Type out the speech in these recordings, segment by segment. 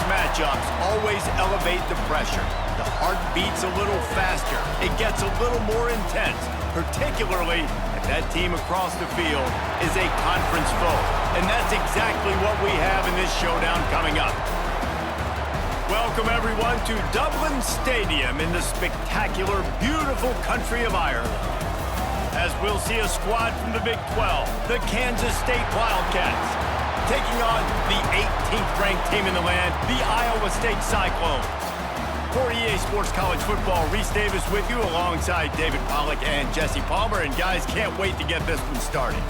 matchups always elevate the pressure. The heart beats a little faster. It gets a little more intense, particularly if that team across the field is a conference foe. And that's exactly what we have in this showdown coming up. Welcome, everyone, to Dublin Stadium in the spectacular, beautiful country of Ireland. As we'll see a squad from the Big 12, the Kansas State Wildcats, taking on the 18th ranked team in the land, the Iowa State Cyclones. For EA Sports College Football, Reese Davis with you alongside David Pollack and Jesse Palmer. And guys, can't wait to get this one started.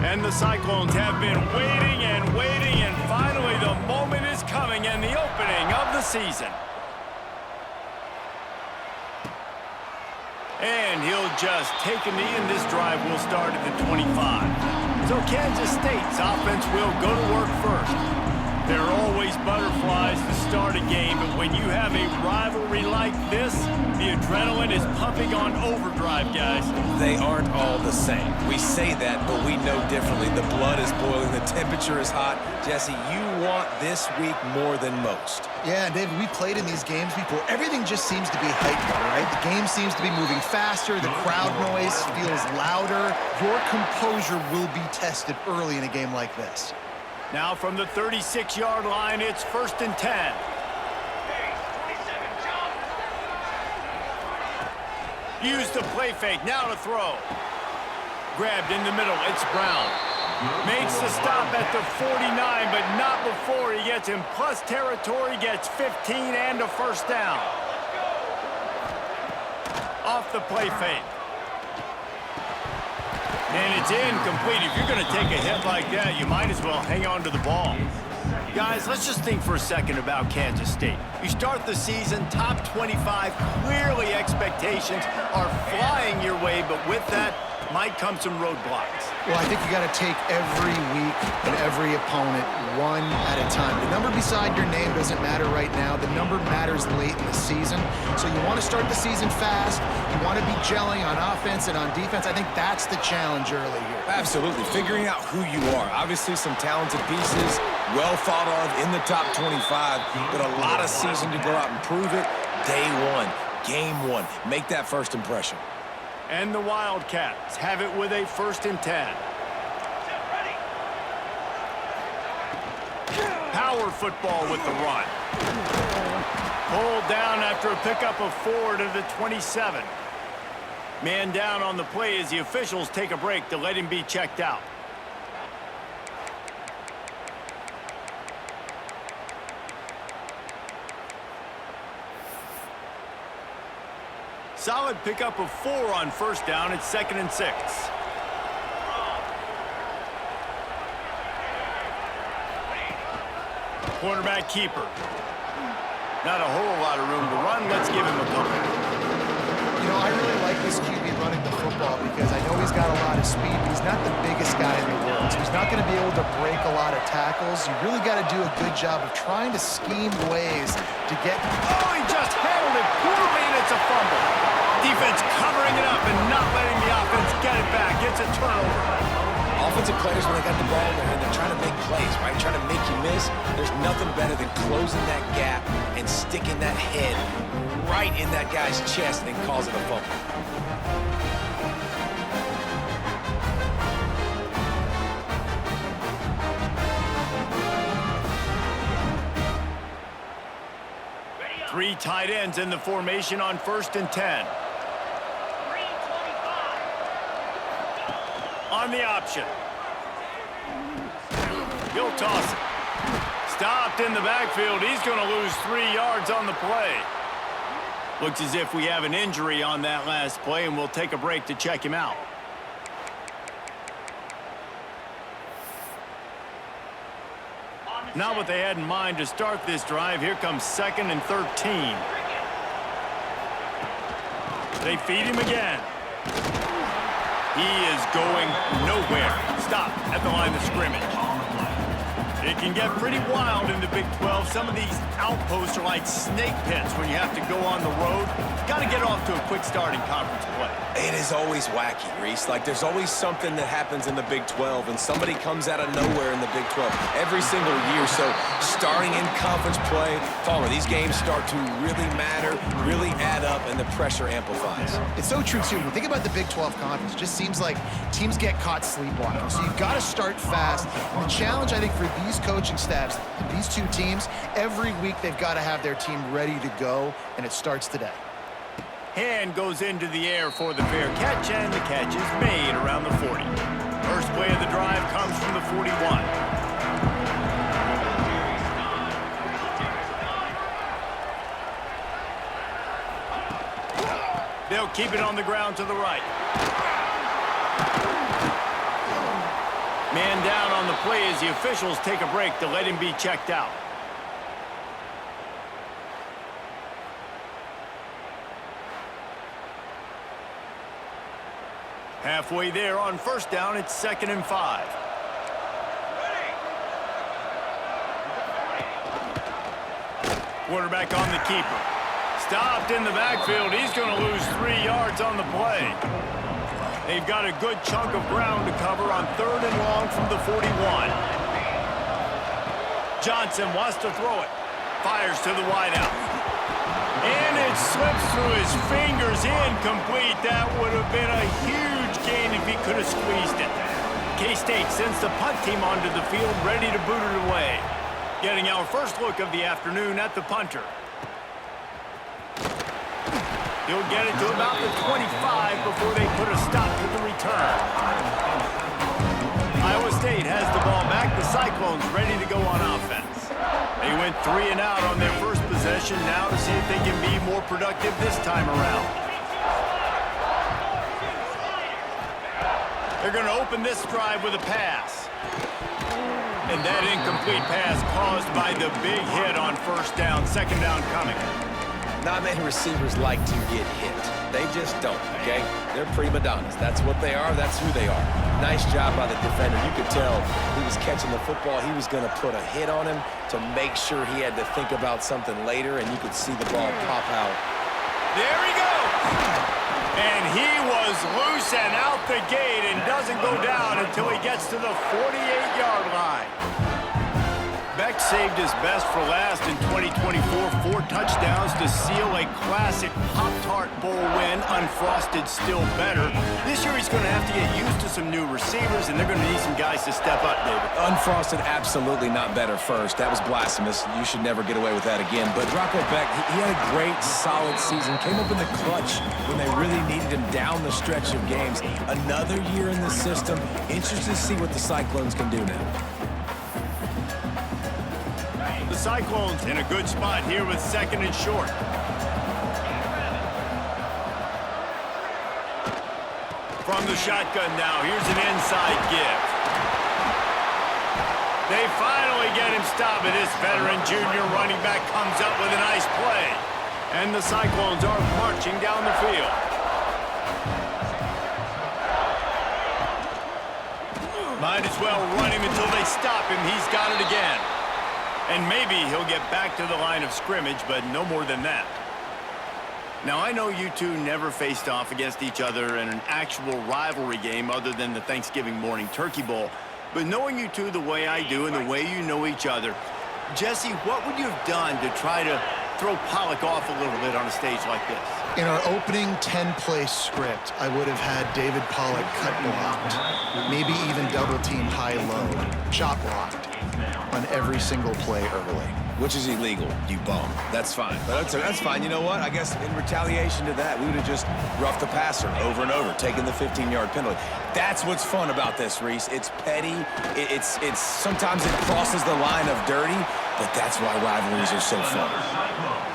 And the Cyclones have been waiting and waiting, and finally the moment is coming and the opening of the season. And he'll just take a knee, and this drive will start at the 25. So Kansas State's offense will go to work first. There are always butterflies to start a game, but when you have a rivalry like this, the adrenaline is pumping on overdrive, guys. They aren't all the same. We say that, but we know differently. The blood is boiling. The temperature is hot. Jesse, you want this week more than most. Yeah, David, we played in these games before. Everything just seems to be hyped, right? The game seems to be moving faster. The crowd noise feels louder. Your composure will be tested early in a game like this. Now from the 36-yard line, it's 1st and 10. Use the play fake, now to throw. Grabbed in the middle, it's Brown. Makes the stop at the 49, but not before he gets in plus territory, gets 15 and a first down. Off the play fake. And it's incomplete. If you're going to take a hit like that, you might as well hang on to the ball. Guys, let's just think for a second about Kansas State. You start the season top 25. Clearly expectations are flying your way, but with that might come some roadblocks. Well, I think you got to take every week and every opponent one at a time. The number beside your name doesn't matter right now. The number matters late in the season. So you want to start the season fast. You want to be gelling on offense and on defense. I think that's the challenge early here. Absolutely. Figuring out who you are. Obviously some talented pieces, well thought of in the top 25, but a lot of season to go out and prove it. Day one, game one. Make that first impression. And the Wildcats have it with a 1st and 10. Power football with the run. Pulled down after a pickup of 4 to the 27. Man down on the play as the officials take a break to let him be checked out. Solid pickup of 4 on 1st down. It's 2nd and 6. Quarterback keeper. Not a whole lot of room to run. Let's give him a couple. You know, I really like this QB running the football because I know he's got a lot of speed, but he's not the biggest guy in the world. So he's not going to be able to break a lot of tackles. You really got to do a good job of trying to scheme ways to get... Oh, he just handled it poorly, and it's a fumble. Defense covering it up and not letting the offense get it back. It's a turnover. Offensive players, when they got the ball in their hand, they're trying to make plays, right? Trying to make you miss. There's nothing better than closing that gap and sticking that head right in that guy's chest and causing a fumble. Three tight ends in the formation on 1st and 10. On the option. He'll toss it. Stopped in the backfield. He's going to lose 3 yards on the play. Looks as if we have an injury on that last play, and we'll take a break to check him out. Not what they had in mind to start this drive. Here comes 2nd and 13. They feed him again. He is going nowhere. Stop at the line of scrimmage. It can get pretty wild in the Big 12. Some of these outposts are like snake pits when you have to go on the road. Got to get off to a quick start in conference play. It is always wacky, Reese. Like, there's always something that happens in the Big 12, and somebody comes out of nowhere in the Big 12 every single year. So starting in conference play, Palmer, these games start to really matter, really add up, and the pressure amplifies. It's so true, too. When you think about the Big 12 conference, it just seems like teams get caught sleepwalking. So you've got to start fast. And the challenge, I think, for these coaching staffs, these two teams, every week they've got to have their team ready to go, and it starts today. Hand goes into the air for the fair catch, and the catch is made around the 40. First play of the drive comes from the 41. They'll keep it on the ground to the right. Man down on the play as the officials take a break to let him be checked out. Halfway there on first down, it's 2nd and 5. Quarterback on the keeper. Stopped in the backfield. He's going to lose 3 yards on the play. They've got a good chunk of ground to cover on 3rd and long from the 41. Johnson wants to throw it. Fires to the wideout. And it slips through his fingers, incomplete. That would have been a huge gain if he could have squeezed it. K-State sends the punt team onto the field, ready to boot it away. Getting our first look of the afternoon at the punter. He'll get it to about the 25 before they put a stop to the return. Iowa State has the ball back. The Cyclones ready to go on offense. They went 3 and out on their first possession. Now to see if they can be more productive this time around. They're going to open this drive with a pass. And that incomplete pass caused by the big hit on first down. 2nd down coming. Not many receivers like to get hit. They just don't, okay? They're prima donnas. That's what they are. That's who they are. Nice job by the defender. You could tell he was catching the football. He was going to put a hit on him to make sure he had to think about something later, and you could see the ball pop out. There he goes! And he was loose and out the gate and doesn't go down until he gets to the 48-yard line. Beck saved his best for last in 2024. 4 touchdowns to seal a classic Pop-Tart Bowl win. Unfrosted still better. This year he's going to have to get used to some new receivers, and they're going to need some guys to step up, David. Unfrosted, absolutely not better first. That was blasphemous. You should never get away with that again. But Rocco Beck, he had a great, solid season. Came up in the clutch when they really needed him down the stretch of games. Another year in the system. Interested to see what the Cyclones can do now. The Cyclones in a good spot here with 2nd and short. From the shotgun now, here's an inside give. They finally get him stopped, and this veteran junior running back comes up with a nice play. And the Cyclones are marching down the field. Might as well run him until they stop him. He's got it again. And maybe he'll get back to the line of scrimmage, but no more than that. Now, I know you two never faced off against each other in an actual rivalry game other than the Thanksgiving morning Turkey Bowl. But knowing you two the way I do and the way you know each other, Jesse, what would you have done to try to throw Pollock off a little bit on a stage like this? In our opening 10-play script, I would have had David Pollock cut blocked, maybe even double-teamed high-low, chop blocked on every single play early. Which is illegal, you bum. That's fine. But that's fine. You know what? I guess in retaliation to that, we would have just roughed the passer over and over, taking the 15-yard penalty. That's what's fun about this, Reese. It's petty. It's sometimes it crosses the line of dirty, but that's why rivalries are so fun.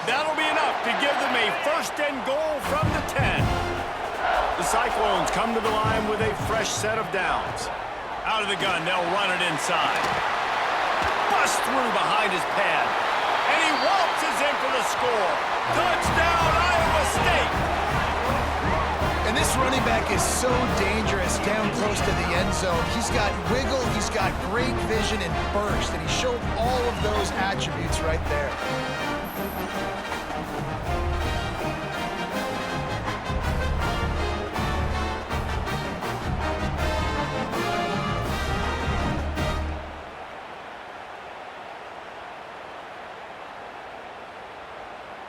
That'll be enough to give them a 1st and goal from the 10. The Cyclones come to the line with a fresh set of downs. Out of the gun, they'll run it inside. Bust through behind his pad. And he waltzes in for the score. Touchdown, Iowa State! And this running back is so dangerous down close to the end zone. He's got wiggle, he's got great vision and burst, and he showed all of those attributes right there.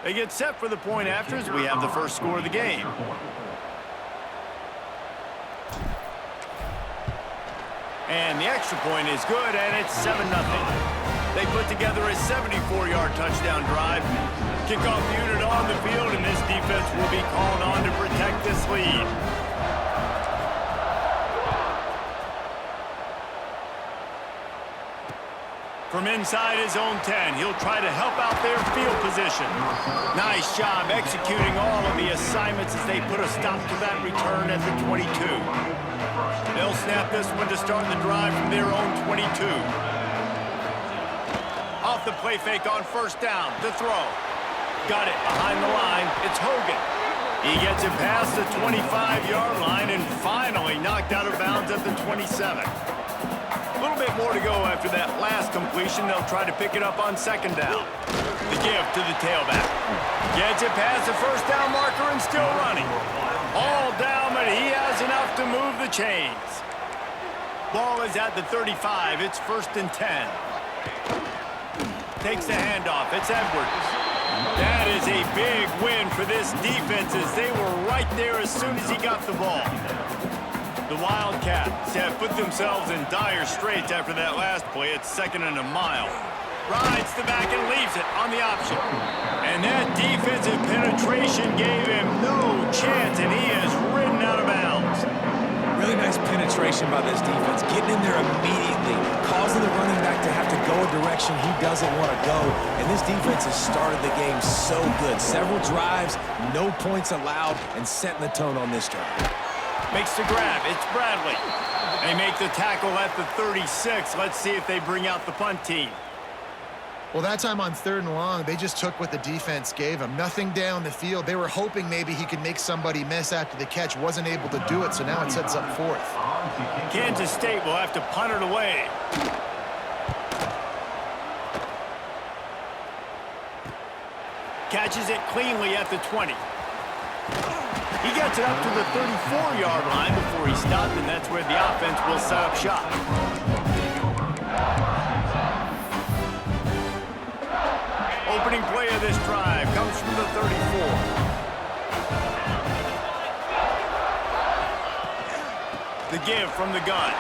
They get set for the point after as we have the first score of the game. And the extra point is good, and it's 7-0. They put together a 74-yard touchdown drive. Kickoff unit on the field, and this defense will be called on to protect this lead. From inside his own 10, he'll try to help out their field position. Nice job executing all of the assignments as they put a stop to that return at the 22. They'll snap this one to start the drive from their own 22. Off the play fake on first down. To throw. Got it behind the line. It's Hogan. He gets it past the 25-yard line and finally knocked out of bounds at the 27. A little bit more to go after that last completion. They'll try to pick it up on second down. The give to the tailback. Gets it past the first down marker and still running. All down, but he has enough to move the chains. Ball is at the 35. It's 1st and 10. Takes the handoff. It's Edwards. That is a big win for this defense as they were right there as soon as he got the ball. The Wildcats have put themselves in dire straits after that last play. It's 2nd and a mile. Rides the back and leaves it on the option. And that defensive penetration gave him no chance, and he is ridden out of bounds. Really nice penetration by this defense, getting in there immediately, causing the running back to have to go a direction he doesn't want to go. And this defense has started the game so good. Several drives, no points allowed, and setting the tone on this drive. Makes the grab. It's Bradley. They make the tackle at the 36. Let's see if they bring out the punt team. Well, that time on 3rd and long, they just took what the defense gave him. Nothing down the field. They were hoping maybe he could make somebody miss after the catch. Wasn't able to do it, so now it sets up 4th. Kansas State will have to punt it away. Catches it cleanly at the 20. He gets it up to the 34-yard line before he stopped, and that's where the offense will set up shop. Opening play of this drive comes from the 34. The give from the gun.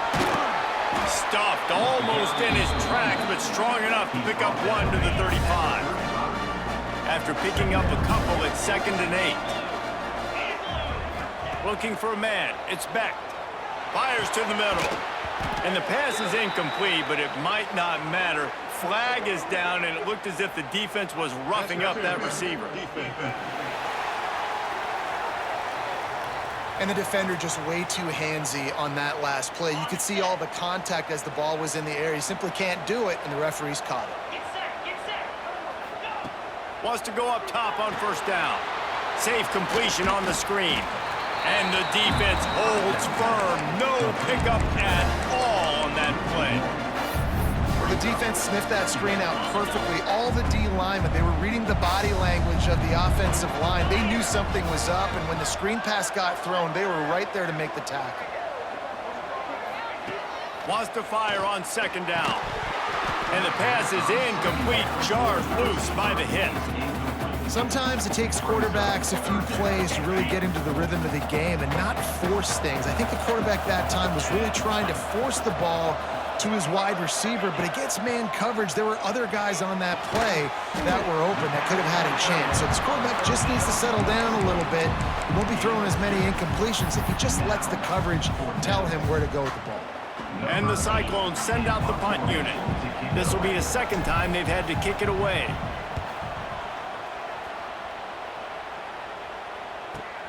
Stuffed almost in his tracks, but strong enough to pick up one to the 35. After picking up a couple, it's 2nd and 8. Looking for a man. It's Beck. Fires to the middle. And the pass is incomplete, but it might not matter. Flag is down, and it looked as if the defense was roughing up that receiver. And the defender just way too handsy on that last play. You could see all the contact as the ball was in the air. He simply can't do it, and the referees caught it. Wants to go up top on first down. Safe completion on the screen. And the defense holds firm. No pickup at all on that play. Well, the defense sniffed that screen out perfectly. All the D linemen, they were reading the body language of the offensive line. They knew something was up, and when the screen pass got thrown, they were right there to make the tackle. Wants to fire on second down. And the pass is incomplete, jarred loose by the hit. Sometimes it takes quarterbacks a few plays to really get into the rhythm of the game and not force things. I think the quarterback that time was really trying to force the ball to his wide receiver, but against man coverage, there were other guys on that play that were open that could have had a chance. So this quarterback just needs to settle down a little bit. He won't be throwing as many incompletions if he just lets the coverage tell him where to go with the ball. And the Cyclones send out the punt unit. This will be the 2nd time they've had to kick it away.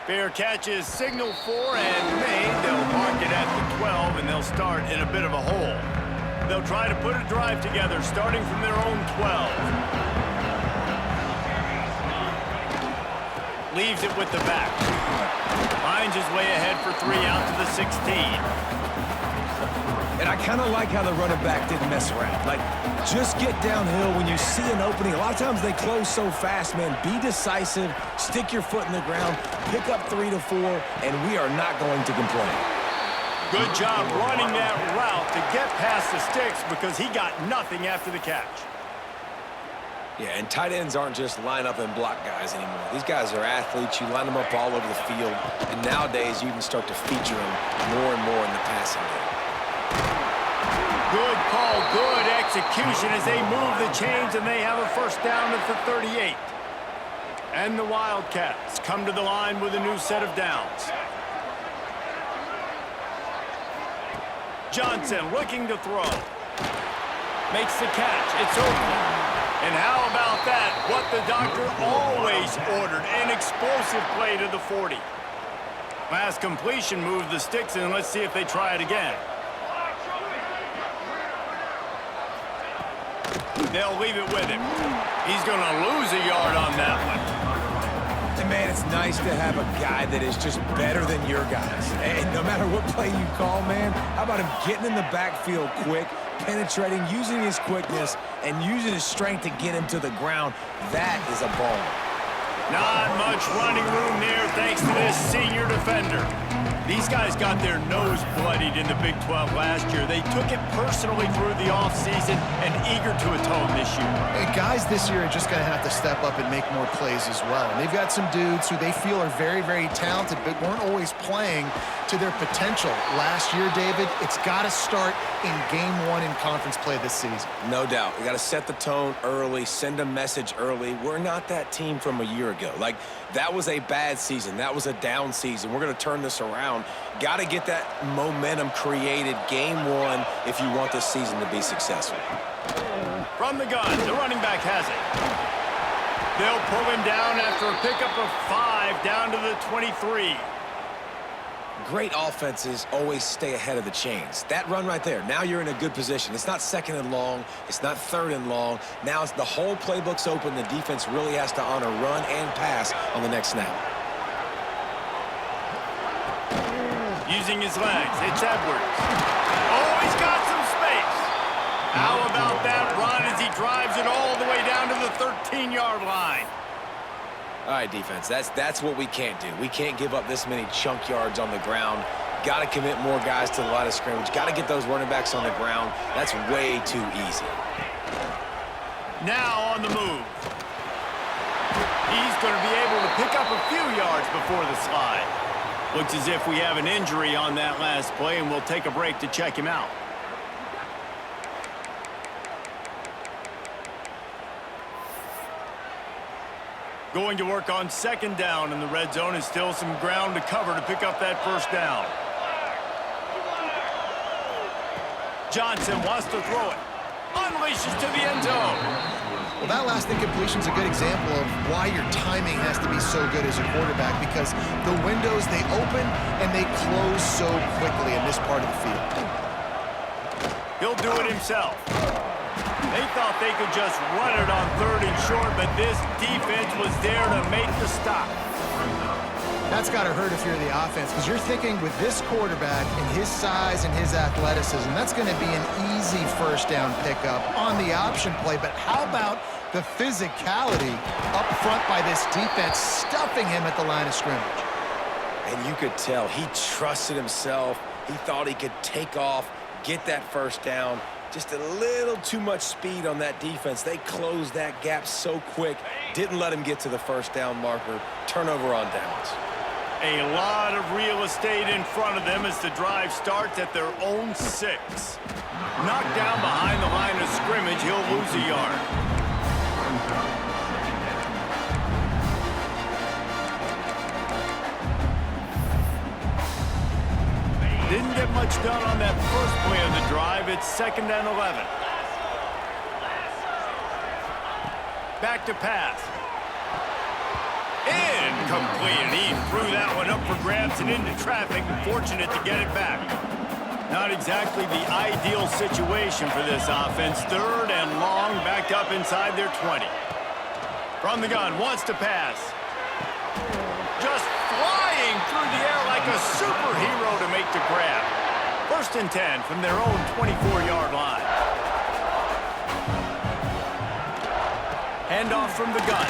Fair catch is signaled for and made. They'll mark it at the 12, and they'll start in a bit of a hole. They'll try to put a drive together, starting from their own 12. Leaves it with the back. Finds his way ahead for 3 out to the 16. And I kind of like how the running back didn't mess around. Like, just get downhill when you see an opening. A lot of times they close so fast, man. Be decisive, stick your foot in the ground, pick up 3 to 4, and we are not going to complain. Good job running that route to get past the sticks because he got nothing after the catch. Yeah, and tight ends aren't just line up and block guys anymore. These guys are athletes. You line them up all over the field, and nowadays you can start to feature them more and more in the passing game. Good call, good execution as they move the chains, and they have a first down at the 38. And the Wildcats come to the line with a new set of downs. Johnson looking to throw. Makes the catch. It's open. And how about that? What the doctor always ordered, an explosive play to the 40. Last completion moved the sticks in. Let's see if they try it again. They'll leave it with him. He's going to lose a yard on that one. And man, it's nice to have a guy that is just better than your guys. And no matter what play you call, man, how about him getting in the backfield quick, penetrating, using his quickness, and using his strength to get him to the ground? That is a ball. Not much running room there thanks to this senior defender. These guys got their nose bloodied in the Big 12 last year. They took it personally through the offseason and eager to atone this year. And guys this year are just going to have to step up and make more plays as well. And they've got some dudes who they feel are very, very talented but weren't always playing to their potential. Last year, David, it's got to start in Game 1 in conference play this season. No doubt. We got to set the tone early, send a message early. We're not that team from a year ago. Like, that was a bad season. That was a down season. We're going to turn this around. Got to get that momentum created Game 1 if you want this season to be successful. From the gun, the running back has it. They'll pull him down after a pickup of 5 down to the 23. Great offenses always stay ahead of the chains. That run right there, now you're in a good position. It's not second and long. It's not third and long. Now it's the whole playbook's open. The defense really has to honor run and pass on the next snap. Using his legs, it's Edwards. Oh, he's got some space. How about that run as he drives it all the way down to the 13-yard line? All right, defense, that's what we can't do. We can't give up this many chunk yards on the ground. Got to commit more guys to the line of scrimmage. Got to get those running backs on the ground. That's way too easy. Now on the move. He's going to be able to pick up a few yards before the slide. Looks as if we have an injury on that last play, and we'll take a break to check him out. Going to work on second down in the red zone, and still some ground to cover to pick up that first down. Johnson wants to throw it. Unleashes to the end zone. Well, that last incompletion is a good example of why your timing has to be so good as a quarterback, because the windows, they open and they close so quickly in this part of the field. He'll do it himself. They thought they could just run it on third and short, but this defense was there to make the stop. That's got to hurt if you're the offense, because you're thinking with this quarterback and his size and his athleticism, that's going to be an easy first down pickup on the option play. But how about the physicality up front by this defense, stuffing him at the line of scrimmage? And you could tell he trusted himself. He thought he could take off, get that first down. Just a little too much speed on that defense. They closed that gap so quick. Didn't let him get to the first down marker. Turnover on downs. A lot of real estate in front of them as the drive starts at their own 6. Knocked down behind the line of scrimmage, he'll lose a yard. Didn't get much done on that first play of the drive. It's 2nd and 11. Back to pass. Incomplete. He threw that one up for grabs and into traffic. Fortunate to get it back. Not exactly the ideal situation for this offense. 3rd and long, backed up inside their 20. From the gun, wants to pass. Just flying through the air like a superhero to make the grab. 1st and 10 from their own 24-yard line. Handoff from the gun.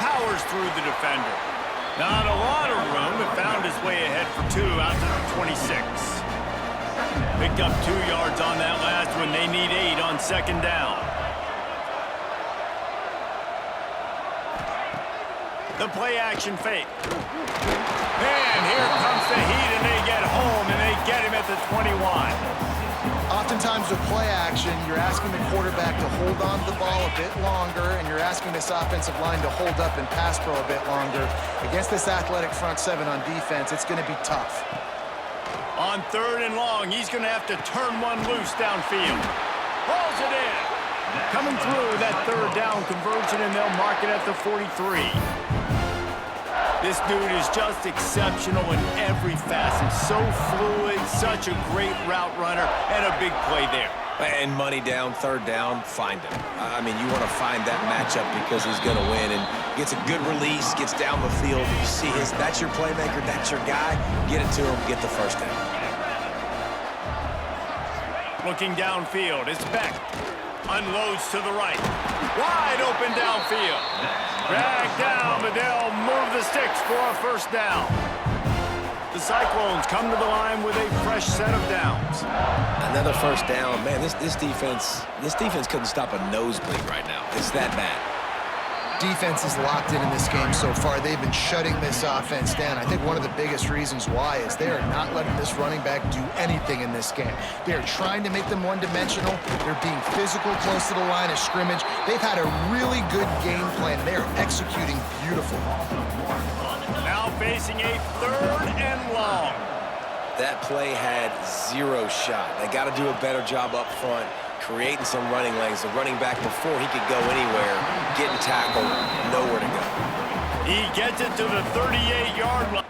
Powers through the defender. Not a lot of room, but found his way ahead for 2 out to the 26. Picked up 2 yards on that last one. They need 8 on 2nd down. The play action fake. And here comes the heat, and they get home, and they get him at the 21. Oftentimes with play action, you're asking the quarterback to hold on to the ball a bit longer, and you're asking this offensive line to hold up and pass pro a bit longer. Against this athletic front 7 on defense, it's going to be tough. On 3rd and long, he's going to have to turn one loose downfield. Hauls it in. Coming through that 3rd down conversion, and they'll mark it at the 43. This dude is just exceptional in every facet. So fluid, such a great route runner, and a big play there. And money down, third down, find him. I mean, you want to find that matchup because he's going to win and gets a good release, gets down the field. You see that's your playmaker, that's your guy. Get it to him, get the first down. Looking downfield, it's Beck. Unloads to the right. Wide open downfield. Dragged down, but they'll move the sticks for a first down. The Cyclones come to the line with a fresh set of downs. Another first down. Man, this defense couldn't stop a nosebleed right now. It's that bad. Defense is locked in this game so far. They've been shutting this offense down. I think one of the biggest reasons why is they are not letting this running back do anything in this game. They are trying to make them one-dimensional. They're being physical close to the line of scrimmage. They've had a really good game plan. They are executing beautiful. Now facing a third and long. That play had zero shot. They got to do a better job up front, creating some running lanes. The running back, before he could go anywhere, getting tackled, nowhere to go. He gets it to the 38-yard line.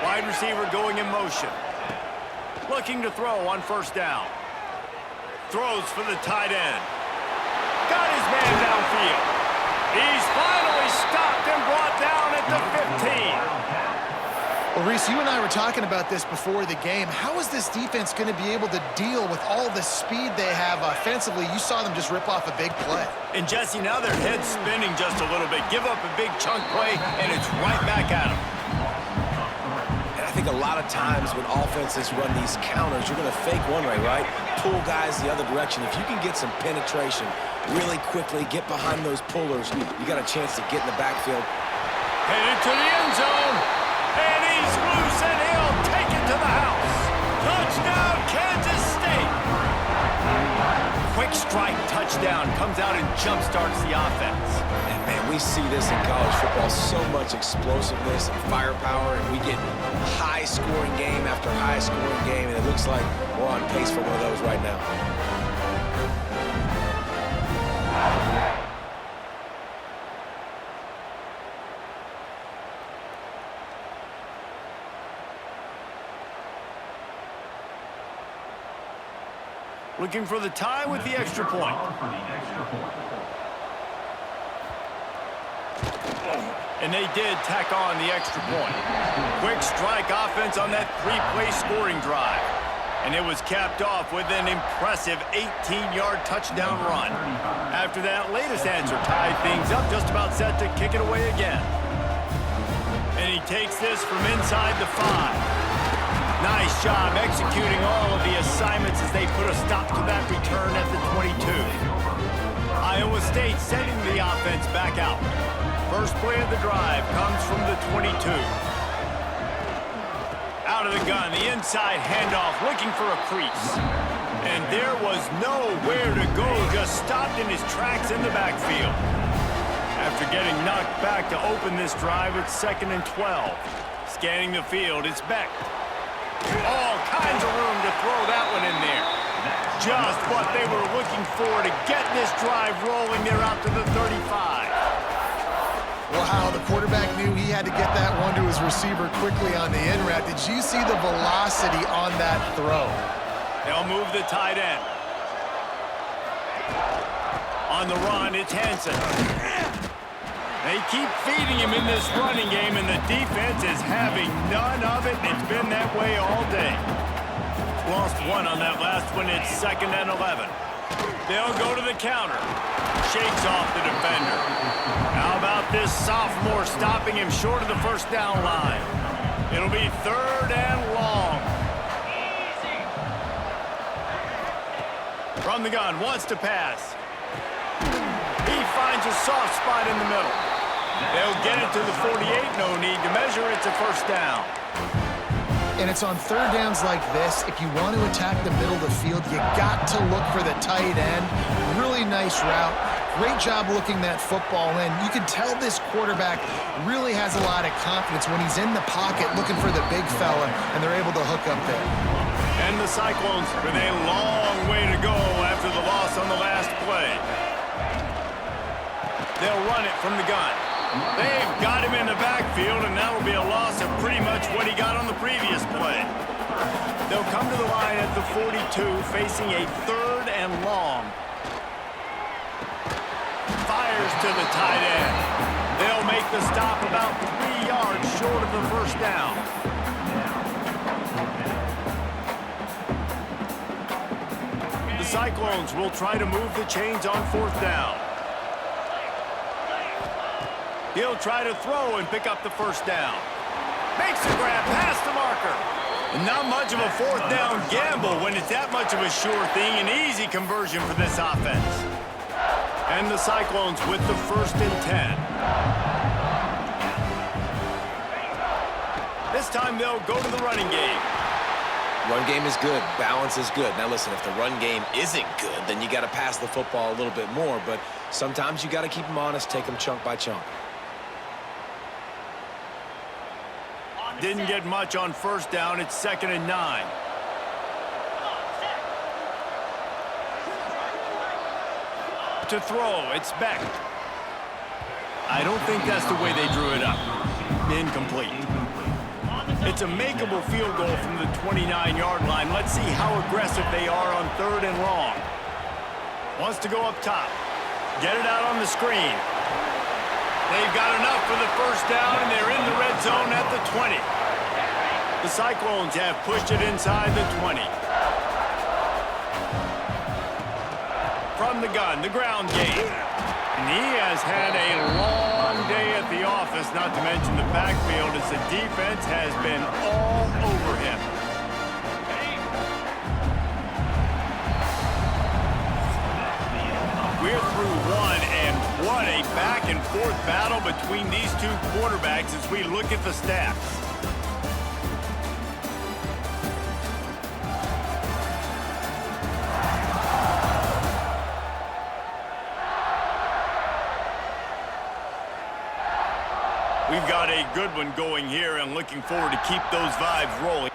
Wide receiver going in motion. Looking to throw on first down. Throws for the tight end. Got his man downfield. He's finally stopped and brought down at the 15. Well, Reese, you and I were talking about this before the game. How is this defense going to be able to deal with all the speed they have offensively? You saw them just rip off a big play. And Jesse, now their head's spinning just a little bit. Give up a big chunk play, and it's right back at them. I think a lot of times when offenses run these counters, you're going to fake one way, right? Pull guys the other direction. If you can get some penetration really quickly, get behind those pullers, you got a chance to get in the backfield. Headed to the end zone, and he's loose, and he'll take it to the house. Touchdown, Kansas State. Quick strike touchdown, comes out and jump-starts the offense. And man, we see this in college football, so much explosiveness and firepower, and we get high-scoring game after high-scoring game, and it looks like we're on pace for one of those right now. Looking for the tie with the extra point. And they did tack on the extra point. Quick strike offense on that three-play scoring drive. And it was capped off with an impressive 18-yard touchdown run. After that latest answer tied things up, just about set to kick it away again. And he takes this from inside the 5. Nice job executing all of the assignments as they put a stop to that return at the 22. Iowa State sending the offense back out. First play of the drive comes from the 22. Out of the gun, the inside handoff, looking for a crease. And there was nowhere to go, just stopped in his tracks in the backfield. After getting knocked back to open this drive, it's 2nd and 12. Scanning the field, it's Beck. All kinds of room to throw that one in there. Just what they were looking for to get this drive rolling. They're out to the 35. Wow, the quarterback knew he had to get that one to his receiver quickly on the in route. Did you see the velocity on that throw? They'll move the tight end. On the run, it's Hansen. They keep feeding him in this running game, and the defense is having none of it. It's been that way all day. Lost one on that last one. It's 2nd and 11. They'll go to the counter. Shakes off the defender. How about this sophomore stopping him short of the first down line? It'll be 3rd and long. From the gun, wants to pass. He finds a soft spot in the middle. They'll get it to the 48, no need to measure, it's a first down. And it's on third downs like this, if you want to attack the middle of the field, you got to look for the tight end. Really nice route. Great job looking that football in. You can tell this quarterback really has a lot of confidence when he's in the pocket looking for the big fella, and they're able to hook up there. And the Cyclones with a long way to go after the loss on the last play. They'll run it from the gun. They've got him in the backfield, and that will be a loss of pretty much what he got on the previous play. They'll come to the line at the 42, facing a 3rd and long. Fires to the tight end. They'll make the stop about 3 yards short of the first down. The Cyclones will try to move the chains on 4th down. He'll try to throw and pick up the first down. Makes a grab past the marker. Not much of a 4th down gamble when it's that much of a sure thing. An easy conversion for this offense. And the Cyclones with the 1st and 10. This time they'll go to the running game. Run game is good. Balance is good. Now listen, if the run game isn't good, then you got to pass the football a little bit more. But sometimes you got to keep them honest, take them chunk by chunk. Didn't get much on 1st down. It's 2nd and 9. To throw, it's Beck. I don't think that's the way they drew it up. Incomplete. It's a makeable field goal from the 29-yard line. Let's see how aggressive they are on 3rd and long. Wants to go up top. Get it out on the screen. They've got enough for the first down, and they're in the red zone at the 20. The Cyclones have pushed it inside the 20. From the gun, the ground game. And he has had a long day at the office, not to mention the backfield, as the defense has been all over him. We're through one, and what a back-and-forth battle between these two quarterbacks as we look at the stats. We've got a good one going here, and looking forward to keep those vibes rolling.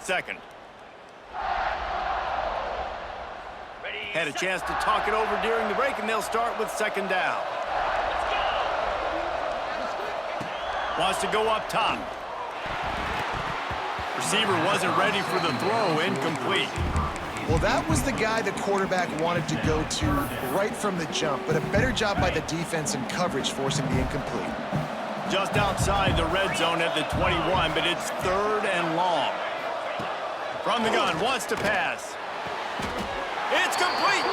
second. Had a chance to talk it over during the break, and they'll start with second down. Wants to go up top. Receiver wasn't ready for the throw, incomplete. Well, that was the guy the quarterback wanted to go to right from the jump, but a better job by the defense and coverage forcing the incomplete. Just outside the red zone at the 21, but it's third and long. From the gun, wants to pass. It's complete.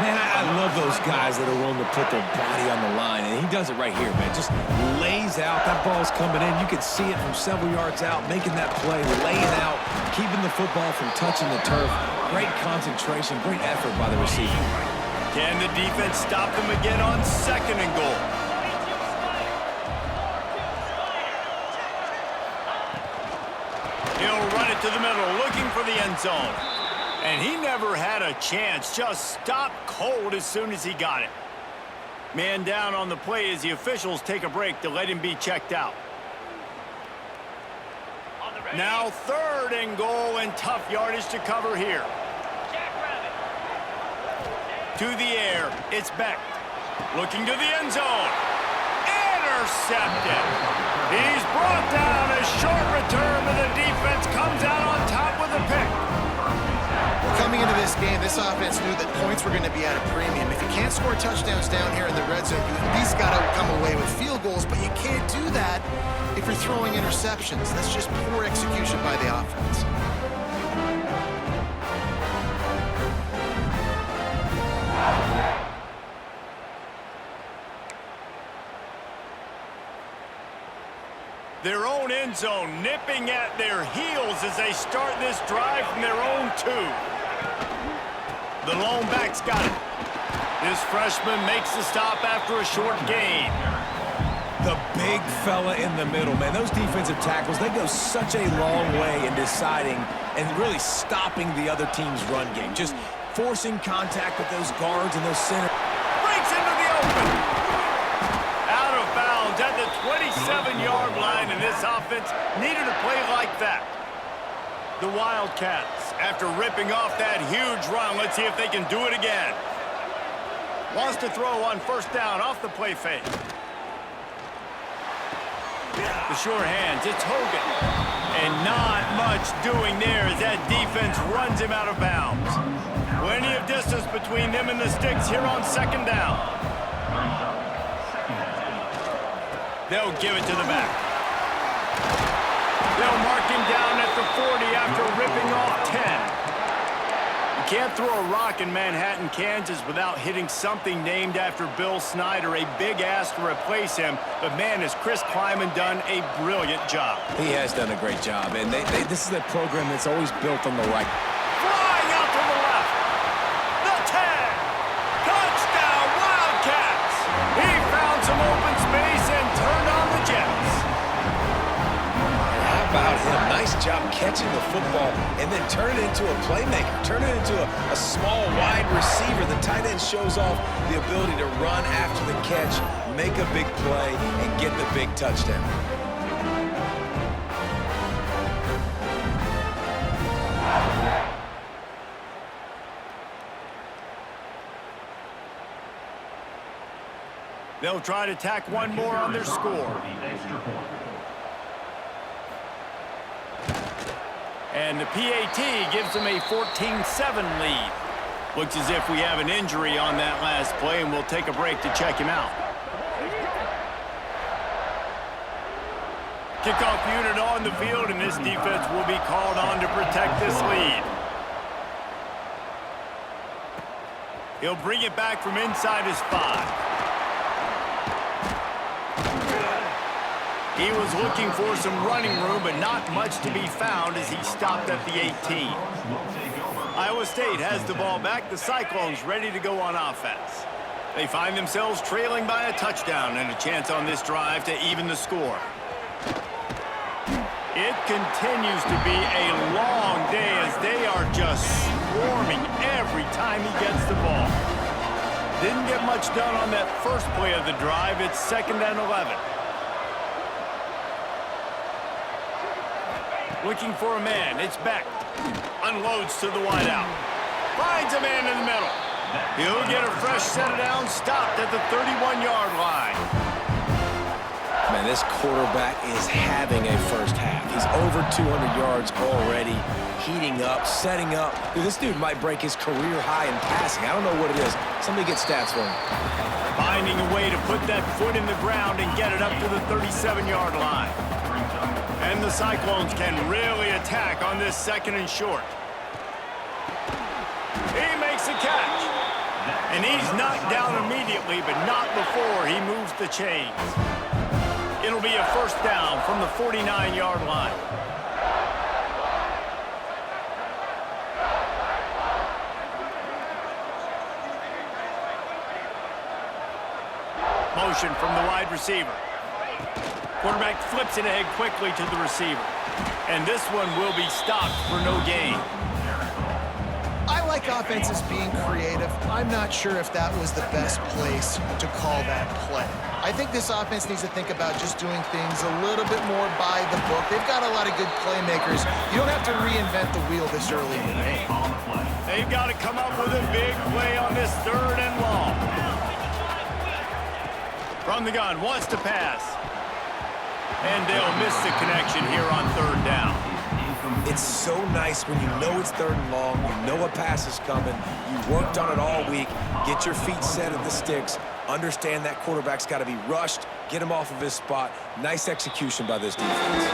Man, I love those guys that are willing to put their body on the line, and he does it right here, man. Just lays out. That ball's coming in. You can see it from several yards out, making that play, laying out, keeping the football from touching the turf. Great concentration, great effort by the receiver. Can the defense stop them again on second and goal? He'll run it to the middle, looking for the end zone. And he never had a chance, just stopped cold as soon as he got it. Man down on the play as the officials take a break to let him be checked out. Now third and goal, and tough yardage to cover here. To the air, it's Beck. Looking to the end zone. Intercepted. He's brought down. A short return, but the defense comes out on top with a pick. Well, coming into this game, this offense knew that points were going to be at a premium. If you can't score touchdowns down here in the red zone, you at least got to come away with field goals, but you can't do that if you're throwing interceptions. That's just poor execution by the offense. Their own end zone nipping at their heels as they start this drive from their own 2. The lone back's got it. This freshman makes the stop after a short gain. The big fella in the middle, man. Those defensive tackles, they go such a long way in deciding and really stopping the other team's run game. Just forcing contact with those guards and those center. Breaks into the open. Out of bounds at the 27-yard line, and this offense needed a play like that. The Wildcats, after ripping off that huge run, let's see if they can do it again. Wants to throw on first down off the play fake. The sure hands, it's Hogan. And not much doing there as that defense runs him out of bounds. Plenty of distance between them and the sticks here on second down. They'll give it to the back. They'll mark him down at the 40 after ripping off 10. You can't throw a rock in Manhattan, Kansas without hitting something named after Bill Snyder, a big ass to replace him. But man, has Chris Kleiman done a brilliant job. He has done a great job, and this is a program that's always built on the right. Flying out to the left. The tag. Touchdown, Wildcats. He found some open space and turned on the Jets. How about him? Nice job catching the football and then turn it into a playmaker. Turn it into a small, wide receiver. The tight end shows off the ability to run after the catch, make a big play, and get the big touchdown. They'll try to tack one more on their score. And the PAT gives them a 14-7 lead. Looks as if we have an injury on that last play, and we'll take a break to check him out. Kickoff unit on the field, and this defense will be called on to protect this lead. He'll bring it back from inside his 5. He was looking for some running room, but not much to be found as he stopped at the 18. Iowa State has the ball back. The Cyclones ready to go on offense. They find themselves trailing by a touchdown and a chance on this drive to even the score. It continues to be a long day as they are just swarming every time he gets the ball. Didn't get much done on that first play of the drive. It's 2nd and 11. Looking for a man. It's Beck. Unloads to the wideout. Finds a man in the middle. He'll get a fresh set of downs, stopped at the 31-yard line. Man, this quarterback is having a first half. He's over 200 yards already, heating up, setting up. Dude, this dude might break his career high in passing. I don't know what it is. Somebody get stats for him. Finding a way to put that foot in the ground and get it up to the 37-yard line. And the Cyclones can really attack on this second and short. He makes a catch. And he's knocked down immediately, but not before he moves the chains. It'll be a first down from the 49-yard line. Motion from the wide receiver. Quarterback flips it ahead quickly to the receiver. And this one will be stopped for no gain. I like offenses being creative. I'm not sure if that was the best place to call that play. I think this offense needs to think about just doing things a little bit more by the book. They've got a lot of good playmakers. You don't have to reinvent the wheel this early in the game. They've got to come up with a big play on this third and long. From the gun, wants to pass. And they'll miss the connection here on third down. It's so nice when you know it's third and long, you know a pass is coming, you worked on it all week, get your feet set at the sticks, understand that quarterback's got to be rushed, get him off of his spot. Nice execution by this defense.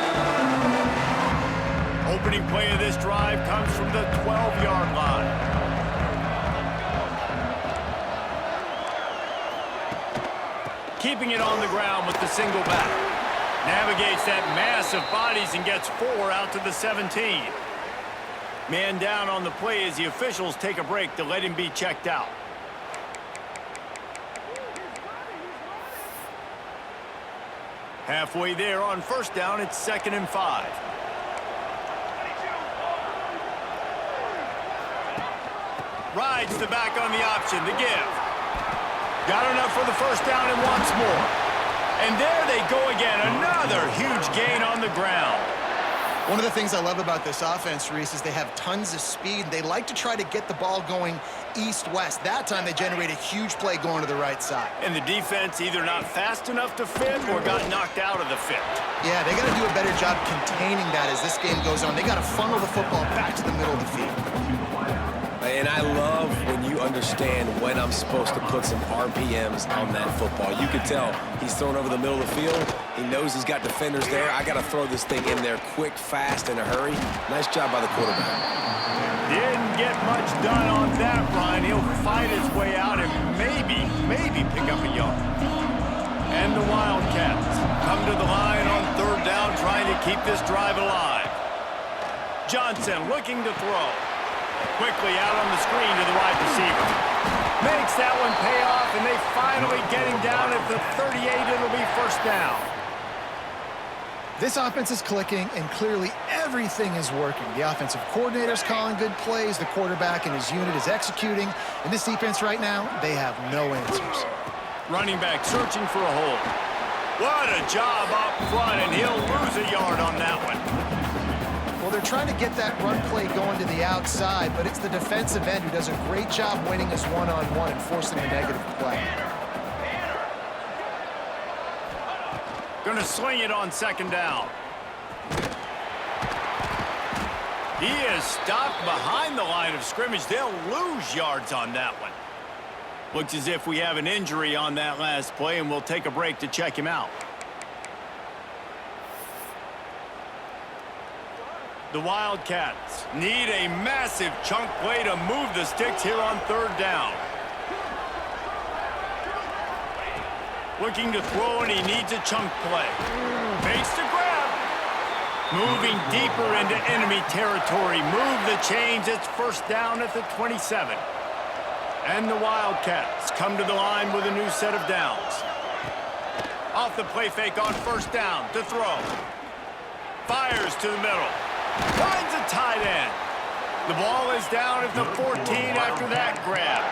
Opening play of this drive comes from the 12-yard line. Keeping it on the ground with the single back. Navigates that mass of bodies and gets 4 out to the 17. Man down on the play as the officials take a break to let him be checked out. Halfway there on first down, it's 2nd and 5. Rides the back on the option to give. Got enough for the first down and wants more. And there they go again, another huge gain on the ground. One of the things I love about this offense, Reese, is they have tons of speed. They like to try to get the ball going east-west. That time they generate a huge play going to the right side. And the defense either not fast enough to fit or got knocked out of the fit. Yeah, they got to do a better job containing that as this game goes on. They got to funnel the football back to the middle of the field. And I love when you understand when I'm supposed to put some RPMs on that football. You can tell he's thrown over the middle of the field. He knows he's got defenders there. I got to throw this thing in there quick, fast, in a hurry. Nice job by the quarterback. Didn't get much done on that run. He'll fight his way out and maybe pick up a yard. And the Wildcats come to the line on third down, trying to keep this drive alive. Johnson looking to throw. Quickly out on the screen to the wide receiver. Makes that one pay off, and they finally get him down at the 38. It'll be first down. This offense is clicking, and clearly everything is working. The offensive coordinator's calling good plays. The quarterback and his unit is executing. And this defense right now, they have no answers. Running back searching for a hole. What a job up front, and he'll lose a yard on that one. Well, they're trying to get that run play going to the outside, but it's the defensive end who does a great job winning his one-on-one and forcing a negative play. Gonna sling it on second down. He is stopped behind the line of scrimmage. They'll lose yards on that one. Looks as if we have an injury on that last play, and we'll take a break to check him out. The Wildcats need a massive chunk play to move the sticks here on third down. Looking to throw, and he needs a chunk play. Makes the grab. Moving deeper into enemy territory. Move the chains. It's first down at the 27. And the Wildcats come to the line with a new set of downs. Off the play fake on first down to throw. Fires to the middle. Finds a tight end. The ball is down at the 14 after that grab.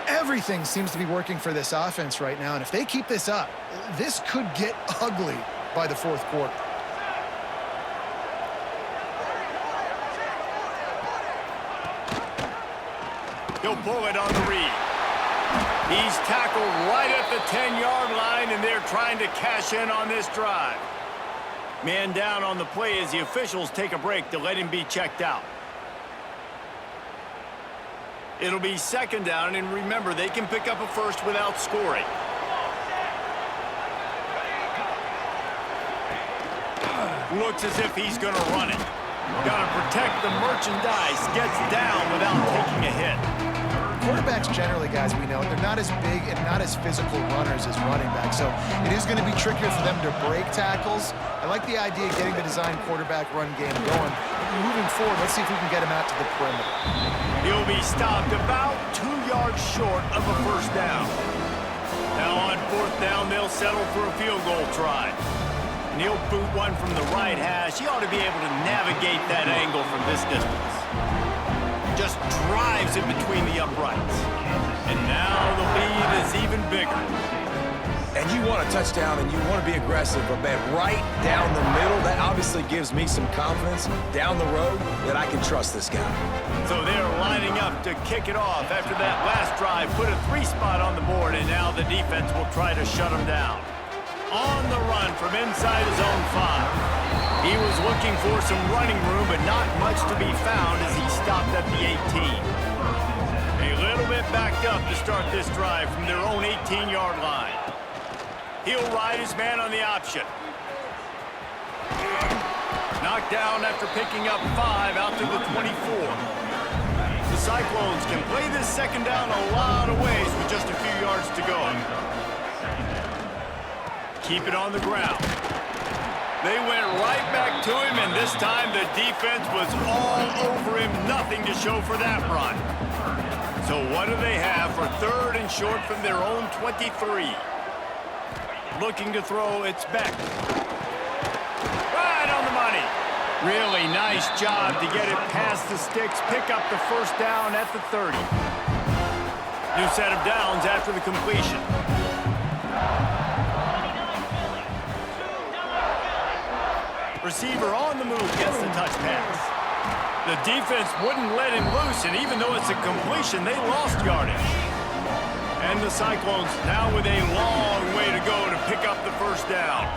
Everything seems to be working for this offense right now, and if they keep this up, this could get ugly by the fourth quarter. bullet on the read. He's tackled right at the 10-yard line, and they're trying to cash in on this drive. Man down on the play as the officials take a break to let him be checked out. It'll be second down, and remember, they can pick up a first without scoring. Looks as if he's going to run it. Got to protect the merchandise. Gets down without taking a hit. Quarterbacks generally, guys, we know, they're not as big and not as physical runners as running backs, so it is going to be trickier for them to break tackles. I like the idea of getting the design quarterback run game going. Moving forward, let's see if we can get him out to the perimeter. He'll be stopped about 2 yards short of a first down. Now on fourth down, they'll settle for a field goal try. And he'll boot one from the right hash. He ought to be able to navigate that angle from this distance. Just drives it between the uprights. And now the lead is even bigger. And you want a touchdown and you want to be aggressive, but man, right down the middle, that obviously gives me some confidence down the road that I can trust this guy. So they're lining up to kick it off after that last drive, put a 3-spot on the board, and now the defense will try to shut them down. On the run from inside his own 5. He was looking for some running room, but not much to be found as he stopped at the 18. A little bit backed up to start this drive from their own 18-yard line. He'll ride his man on the option. Knocked down after picking up 5 out to the 24. The Cyclones can play this second down a lot of ways with just a few yards to go. Keep it on the ground. They went right back to him, and this time the defense was all over him. Nothing to show for that run. So what do they have for third and short from their own 23? Looking to throw, it's Beck. Right on the money. Really nice job to get it past the sticks, pick up the first down at the 30. New set of downs after the completion. Receiver on the move gets the touch pass. The defense wouldn't let him loose, and even though it's a completion, they lost yardage. And the Cyclones now with a long way to go to pick up the first down.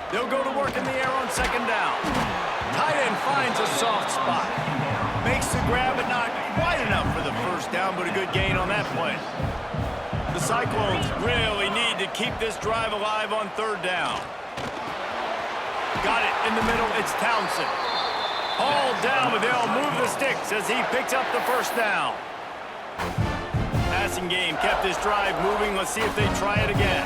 They'll go to work in the air on second down. Tight end finds a soft spot. Makes the grab, but not quite enough for the first down, but a good gain on that play. The Cyclones really need to keep this drive alive on third down. Got it in the middle, it's Townsend. All down, but they'll move the sticks as he picks up the first down. Passing game kept this drive moving. Let's see if they try it again.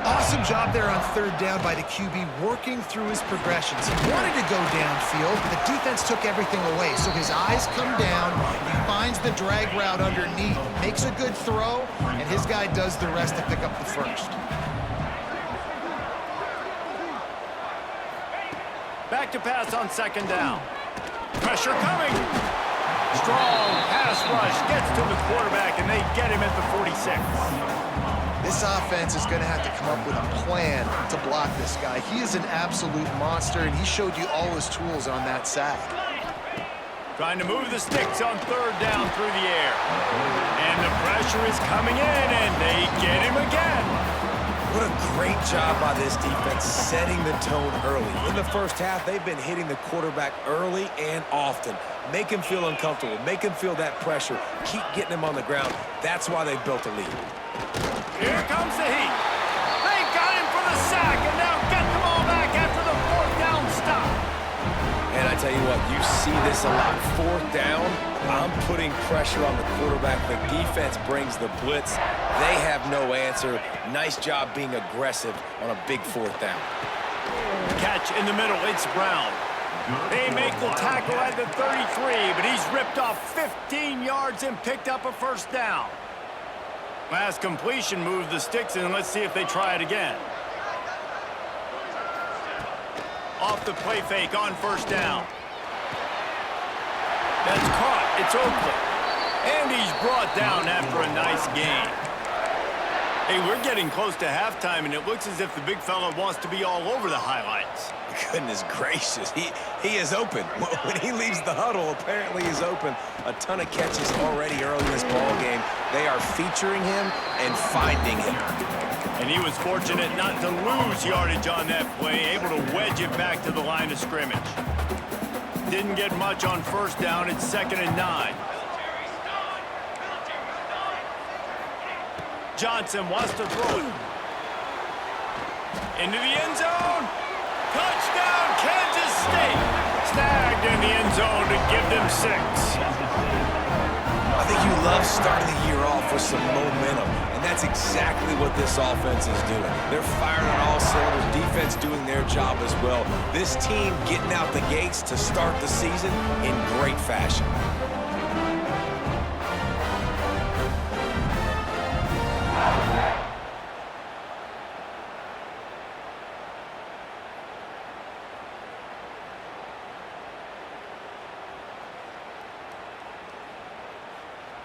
Awesome job there on third down by the QB, working through his progressions. He wanted to go downfield. The defense took everything away, so his eyes come down. He finds the drag route underneath, makes a good throw, and his guy does the rest to pick up the first. Back to pass on second down. Pressure coming. Strong pass rush gets to the quarterback, and they get him at the 46. This offense is going to have to come up with a plan to block this guy. He is an absolute monster, and he showed you all his tools on that sack. Trying to move the sticks on third down through the air. And the pressure is coming in, and they get him again. What a great job by this defense setting the tone early. In the first half, they've been hitting the quarterback early and often. Make him feel uncomfortable. Make him feel that pressure. Keep getting him on the ground. That's why they built a lead. Here comes the heat. They got him for the sack, and now get the ball back after the fourth down stop. And I tell you what, you see this a lot. Fourth down, I'm putting pressure on the quarterback. The defense brings the blitz. They have no answer. Nice job being aggressive on a big fourth down. Catch in the middle, it's Brown. They make the tackle at the 33, but he's ripped off 15 yards and picked up a first down. Last completion moved the sticks, and let's see if they try it again. Off the play fake on first down. That's caught. It's Opner. And he's brought down after a nice gain. Hey, we're getting close to halftime, and it looks as if the big fella wants to be all over the highlights. Goodness gracious, he is open. When he leaves the huddle, apparently he's open. A ton of catches already early in this ball game. They are featuring him and finding him. And he was fortunate not to lose yardage on that play, able to wedge it back to the line of scrimmage. Didn't get much on first down. It's 2nd and 9. Johnson wants to throw it. Into the end zone. Touchdown, Kansas State. Snagged in the end zone to give them 6. I think you love starting the year off with some momentum, and that's exactly what this offense is doing. They're firing on all cylinders, defense doing their job as well. This team getting out the gates to start the season in great fashion.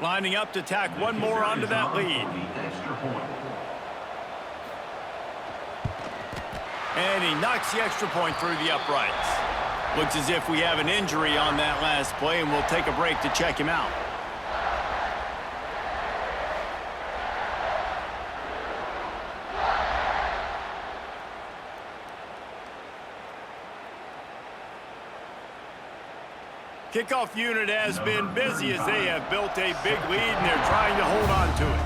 Lining up to tack one more onto that lead. And he knocks the extra point through the uprights. Looks as if we have an injury on that last play, and we'll take a break to check him out. Kickoff unit has been busy as they have built a big lead, and they're trying to hold on to it.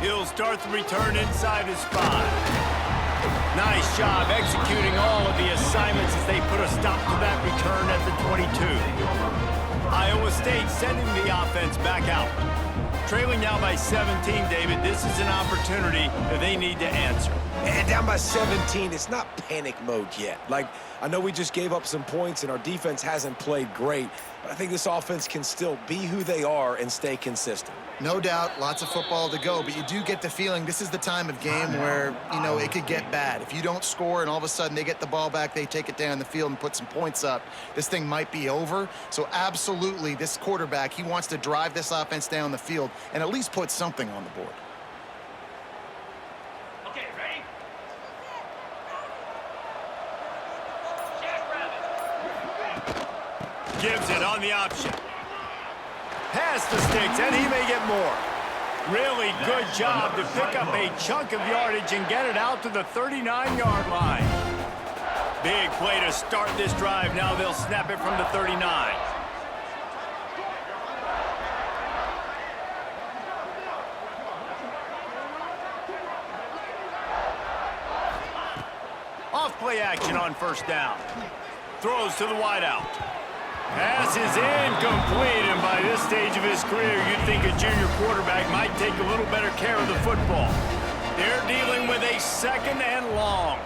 He'll start the return inside his 5. Nice job executing all of the assignments as they put a stop to that return at the 22. Iowa State sending the offense back out. Trailing now by 17, David. This is an opportunity that they need to answer. And down by 17, it's not panic mode yet. Like, I know we just gave up some points and our defense hasn't played great, but I think this offense can still be who they are and stay consistent. No doubt, lots of football to go, but you do get the feeling this is the time of game where, you know, it could get bad. If you don't score and all of a sudden they get the ball back, they take it down the field and put some points up, this thing might be over. So absolutely, this quarterback, he wants to drive this offense down the field and at least put something on the board. Okay, ready? Gives it on the option. Past the sticks, and he may get more. Really good job to pick up a chunk of yardage and get it out to the 39-yard line. Big play to start this drive. Now they'll snap it from the 39. Off play action on first down. Throws to the wideout. Pass is incomplete, and by this stage of his career, you'd think a junior quarterback might take a little better care of the football. They're dealing with a 2nd and long.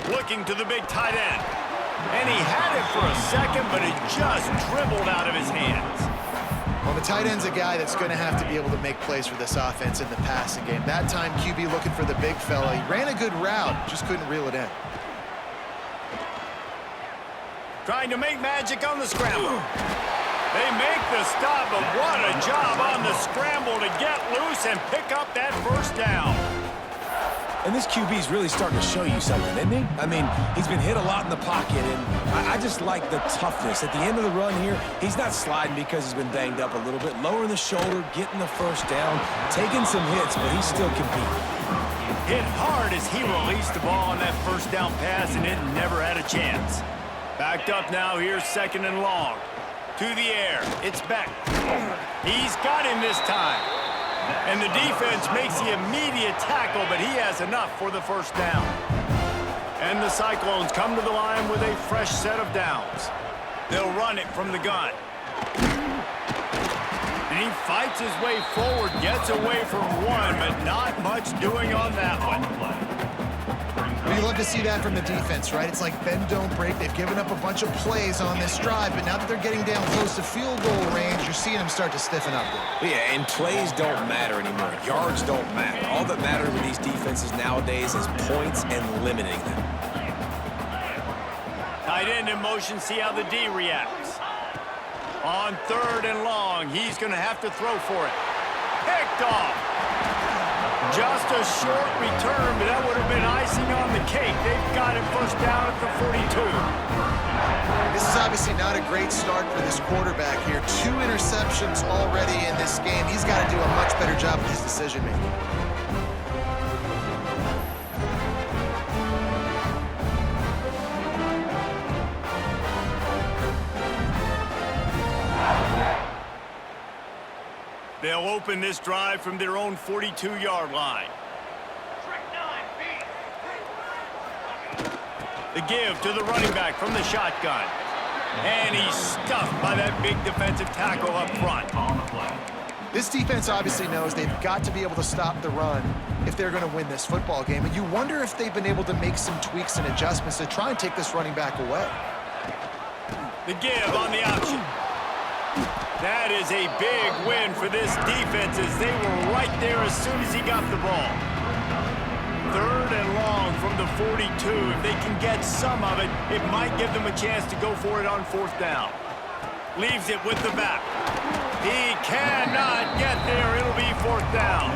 Looking to the big tight end. And he had it for a second, but it just dribbled out of his hands. Well, the tight end's a guy that's going to have to be able to make plays for this offense in the passing game. That time, QB looking for the big fella. He ran a good route, just couldn't reel it in. Trying to make magic on the scramble. They make the stop, but what a job on the scramble to get loose and pick up that first down. And this QB's really starting to show you something, isn't he? I mean, he's been hit a lot in the pocket, and I just like the toughness. At the end of the run here, he's not sliding because he's been banged up a little bit. Lowering the shoulder, getting the first down, taking some hits, but he's still competing. Hit hard as he released the ball on that first down pass, and it never had a chance. Backed up now, here's 2nd and long. To the air, it's Beck. He's got him this time. And the defense makes the immediate tackle, but he has enough for the first down. And the Cyclones come to the line with a fresh set of downs. They'll run it from the gun. And he fights his way forward, gets away from one, but not much doing on that one. Well, you love to see that from the defense, right? It's like bend, don't break. They've given up a bunch of plays on this drive, but now that they're getting down close to field goal range, you're seeing them start to stiffen up there. Yeah, and plays don't matter anymore. Yards don't matter. All that matters with these defenses nowadays is points and limiting them. Tight end in motion, see how the D reacts. On 3rd and long, he's going to have to throw for it. Picked off. Just a short return, but that would have been icing on the cake. They've got it first down at the 42. This is obviously not a great start for this quarterback here. 2 interceptions already in this game. He's got to do a much better job with his decision-making. They'll open this drive from their own 42-yard line. The give to the running back from the shotgun. And he's stuffed by that big defensive tackle up front. This defense obviously knows they've got to be able to stop the run if they're going to win this football game. And you wonder if they've been able to make some tweaks and adjustments to try and take this running back away. The give on the option. That is a big win for this defense as they were right there as soon as he got the ball. 3rd and long from the 42. If they can get some of it, it might give them a chance to go for it on 4th down. Leaves it with the back. He cannot get there. It'll be 4th down.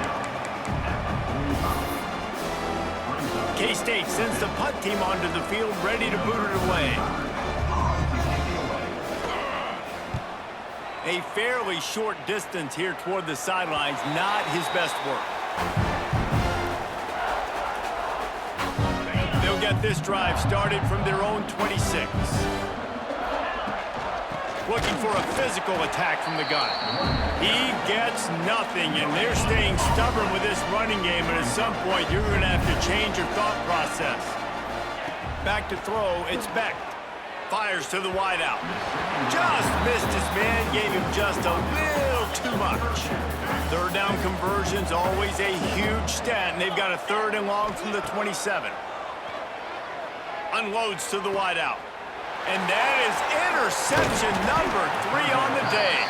K-State sends the punt team onto the field, ready to boot it away. A fairly short distance here toward the sidelines, not his best work. They'll get this drive started from their own 26. Looking for a physical attack from the gun. He gets nothing, and they're staying stubborn with this running game, and at some point you're going to have to change your thought process. Back to throw, it's Beck. Fires to the wideout. Just missed his man, gave him just a little too much. 3rd down conversion's always a huge stat, and they've got a 3rd and long from the 27. Unloads to the wideout. And that is interception number 3 on the day.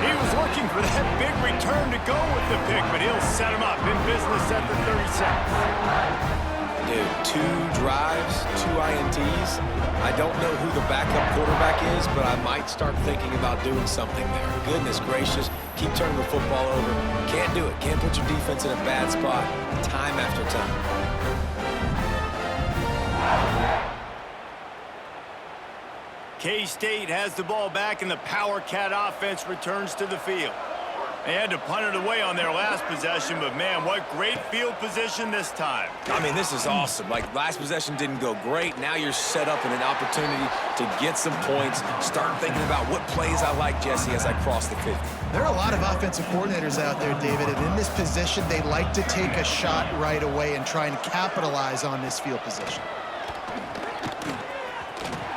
He was looking for that big return to go with the pick, but he'll set him up in business at the 36. Dude, 2 drives, 2 INTs. I don't know who the backup quarterback is, but I might start thinking about doing something there. Goodness gracious, keep turning the football over. Can't do it. Can't put your defense in a bad spot time after time. K-State has the ball back, and the Power Cat offense returns to the field. They had to punt it away on their last possession, but man, what great field position this time. I mean, this is awesome. Like, last possession didn't go great. Now you're set up in an opportunity to get some points. Start thinking about what plays I like, Jesse, as I cross the 50. There are a lot of offensive coordinators out there, David, and in this position, they like to take a shot right away and try and capitalize on this field position.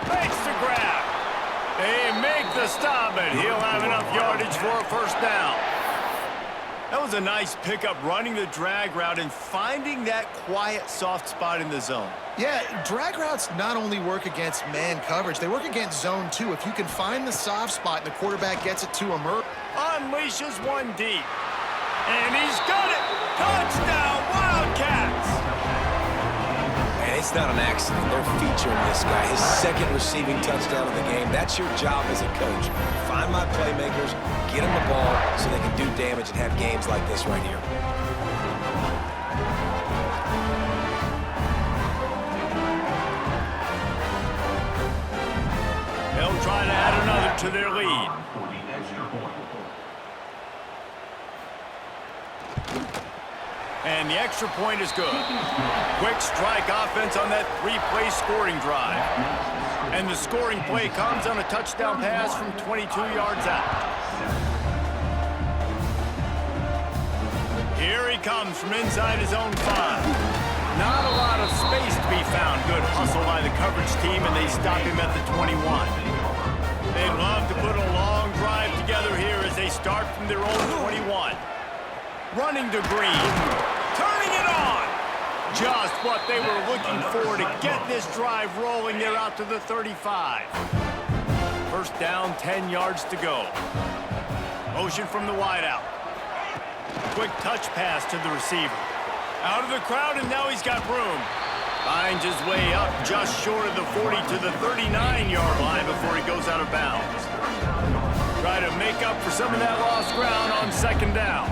Makes the grab. They make the stop, and he'll have enough yardage for a 1st down. That was a nice pickup, running the drag route and finding that quiet, soft spot in the zone. Yeah, drag routes not only work against man coverage, they work against zone too. If you can find the soft spot and the quarterback gets it to him, unleashes one deep. And he's got it. Touchdown, Wildcats. And it's not an accident. They're featuring this guy. His 2nd receiving touchdown of the game. That's your job as a coach. Find my playmakers, get them the ball so they can do damage and have games like this right here. They'll try to add another to their lead. And the extra point is good. Quick strike offense on that 3-play scoring drive. And the scoring play comes on a touchdown pass from 22 yards out. Here he comes from inside his own 5. Not a lot of space to be found. Good hustle by the coverage team, and they stop him at the 21. They'd love to put a long drive together here as they start from their own 21. Running to Green. Turning it on. Just what they were looking for to get this drive rolling. They're out to the 35. 1st down, 10 yards to go. Motion from the wideout. Quick touch pass to the receiver. Out of the crowd, and now he's got room. Finds his way up just short of the 40 to the 39-yard line before he goes out of bounds. to make up for some of that lost ground on second down.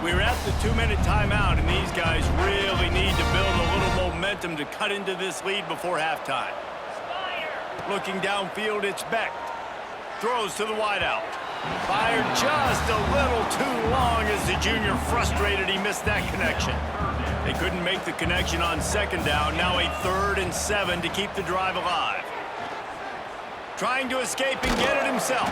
We're at the 2-minute timeout, and these guys really need to build a little momentum to cut into this lead before halftime. Looking downfield, it's Beck. Throws to the wideout. Fired just a little too long as the junior frustrated he missed that connection. They couldn't make the connection on second down. Now a 3rd and 7 to keep the drive alive. Trying to escape and get it himself.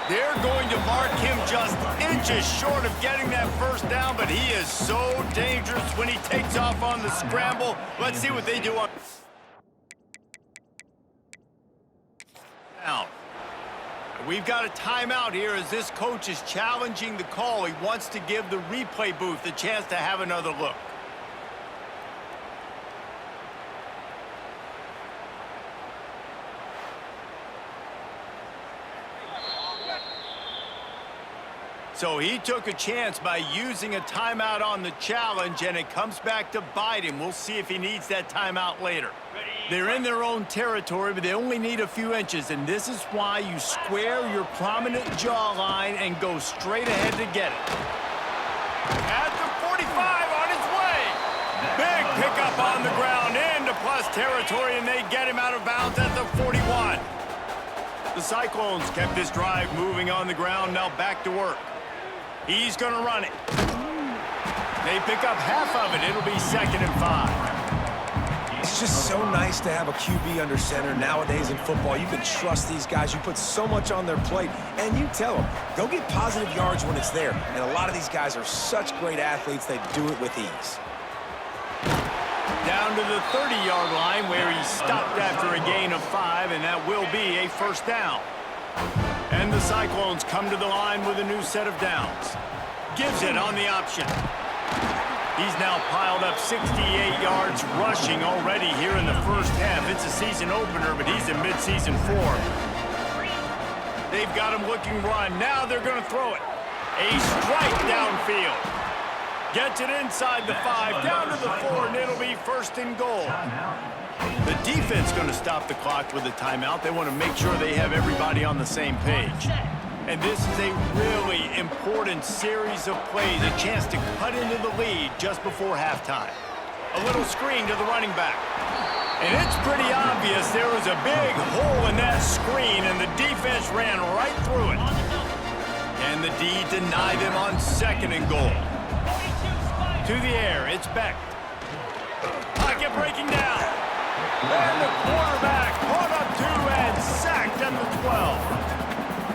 They're going to mark him just inches short of getting that first down, but he is so dangerous when he takes off on the scramble. Let's see what they do on down. We've got a timeout here as this coach is challenging the call. He wants to give the replay booth a chance to have another look. So he took a chance by using a timeout on the challenge, and it comes back to bite him. We'll see if he needs that timeout later. They're in their own territory, but they only need a few inches, and this is why you square your prominent jawline and go straight ahead to get it. At the 45 on his way. Big pickup on the ground into plus territory, and they get him out of bounds at the 41. The Cyclones kept this drive moving on the ground, now back to work. He's going to run it. They pick up half of it. It'll be 2nd and 5. It's just so nice to have a QB under center nowadays in football. You can trust these guys. You put so much on their plate, and you tell them, go get positive yards when it's there. And a lot of these guys are such great athletes, they do it with ease. Down to the 30-yard line where he stopped after a gain of 5, and that will be a first down. And the Cyclones come to the line with a new set of downs. Gives it on the option. He's now piled up 68 yards rushing already here in the first half. It's a season opener, but he's in midseason form. They've got him looking run. Now they're going to throw it. A strike downfield. Gets it inside the 5, down to the 4, and it'll be 1st and goal. The defense going to stop the clock with a timeout. They want to make sure they have everybody on the same page. And this is a really important series of plays, a chance to cut into the lead just before halftime. A little screen to the running back. And it's pretty obvious there was a big hole in that screen, and the defense ran right through it. And the D denied them on 2nd and goal. To the air, it's Beck. Pocket breaking down. And the quarterback caught up 2 and sacked at the 12.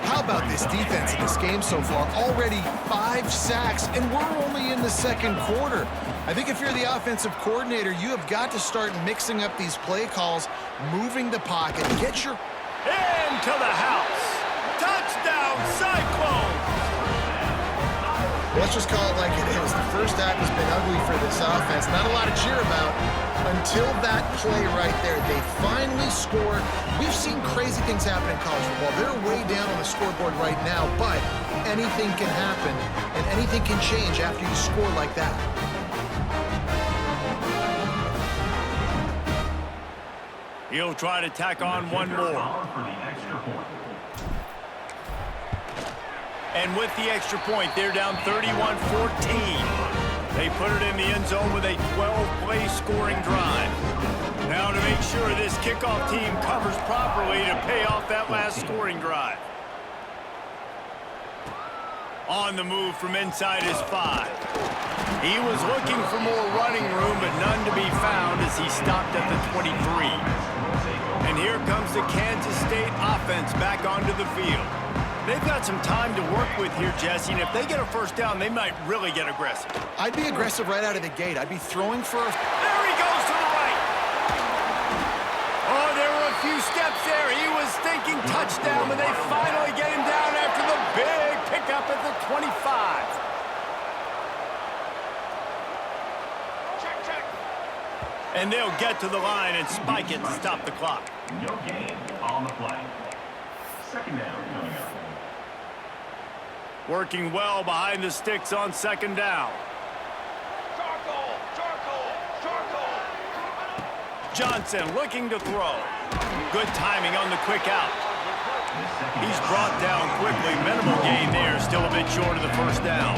How about this defense in this game so far? Already 5 sacks, and we're only in the 2nd quarter. I think if you're the offensive coordinator, you have got to start mixing up these play calls, moving the pocket, get your... Into the house. Touchdown, Cyclones. Let's just call it like it is. The first half has been ugly for this offense. Not a lot to cheer about until that play right there. They finally score. We've seen crazy things happen in college football. They're way down on the scoreboard right now, but anything can happen, and anything can change after you score like that. He'll try to tack on one more. And with the extra point, they're down 31-14. They put it in the end zone with a 12-play scoring drive. Now to make sure this kickoff team covers properly to pay off that last scoring drive. On the move from inside his 5. He was looking for more running room, but none to be found as he stopped at the 23. And here comes the Kansas State offense back onto the field. They've got some time to work with here, Jesse, and if they get a first down, they might really get aggressive. I'd be aggressive right out of the gate. I'd be throwing for a... There he goes to the right. Oh, there were a few steps there. He was thinking touchdown, but they finally get him down after the big pickup at the 25. Check. And they'll get to the line and spike it to stop the clock. No gain on the play. 2nd down coming up. Working well behind the sticks on 2nd down. Charcoal. Johnson looking to throw. Good timing on the quick out. He's brought down quickly gain there, still a bit short of the first down.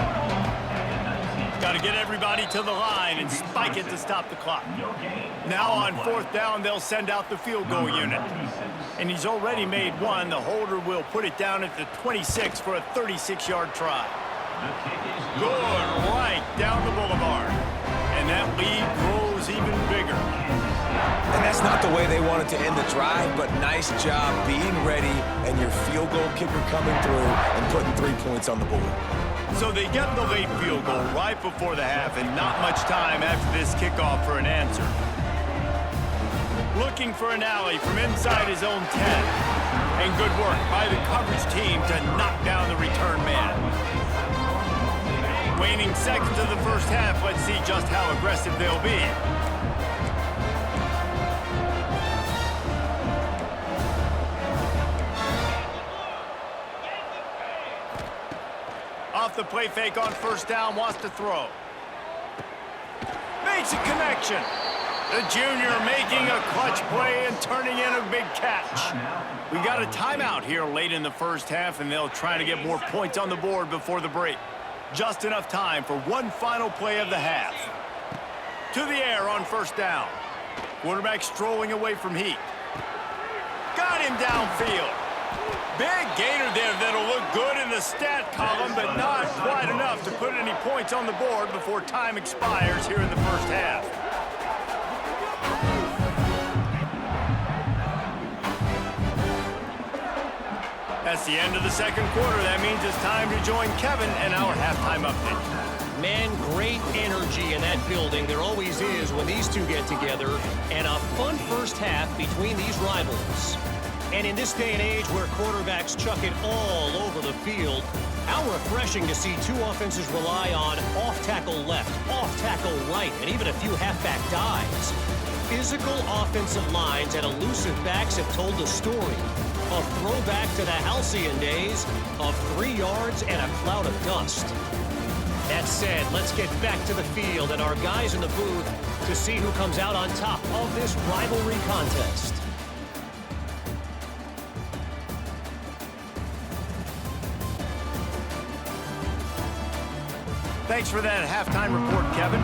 Got to get everybody to the line and spike it to stop the clock. Now on fourth down, they'll send out the field goal unit. And he's already made one. The holder will put it down at the 26 for a 36-yard try. Good, right down the boulevard. And that lead grows even bigger. And that's not the way they wanted to end the drive, but nice job being ready and your field goal kicker coming through and putting 3 points on the board. So they get the late field goal right before the half and not much time after this kickoff for an answer. Looking for an alley from inside his own 10. And good work by the coverage team to knock down the return man. Waning seconds of the first half, let's see just how aggressive they'll be. Off the play fake on first down, wants to throw. Makes a connection. The junior making a clutch play and turning in a big catch. We got a timeout here late in the first half, and they'll try to get more points on the board before the break. Just enough time for one final play of the half. To the air on first down. Quarterback strolling away from Heat. Got him downfield. Big gainer there that'll look good in the stat column, but not quite enough to put any points on the board before time expires here in the first half. That's the end of the second quarter. That means it's time to join Kevin and our halftime update. Man, great energy in that building. There always is when these two get together. And a fun first half between these rivals. And in this day and age where quarterbacks chuck it all over the field, how refreshing to see two offenses rely on off-tackle left, off-tackle right, and even a few halfback dives. Physical offensive lines and elusive backs have told the story. A throwback to the halcyon days of 3 yards and a cloud of dust. That said, let's get back to the field and our guys in the booth to see who comes out on top of this rivalry contest. Thanks for that halftime report, Kevin.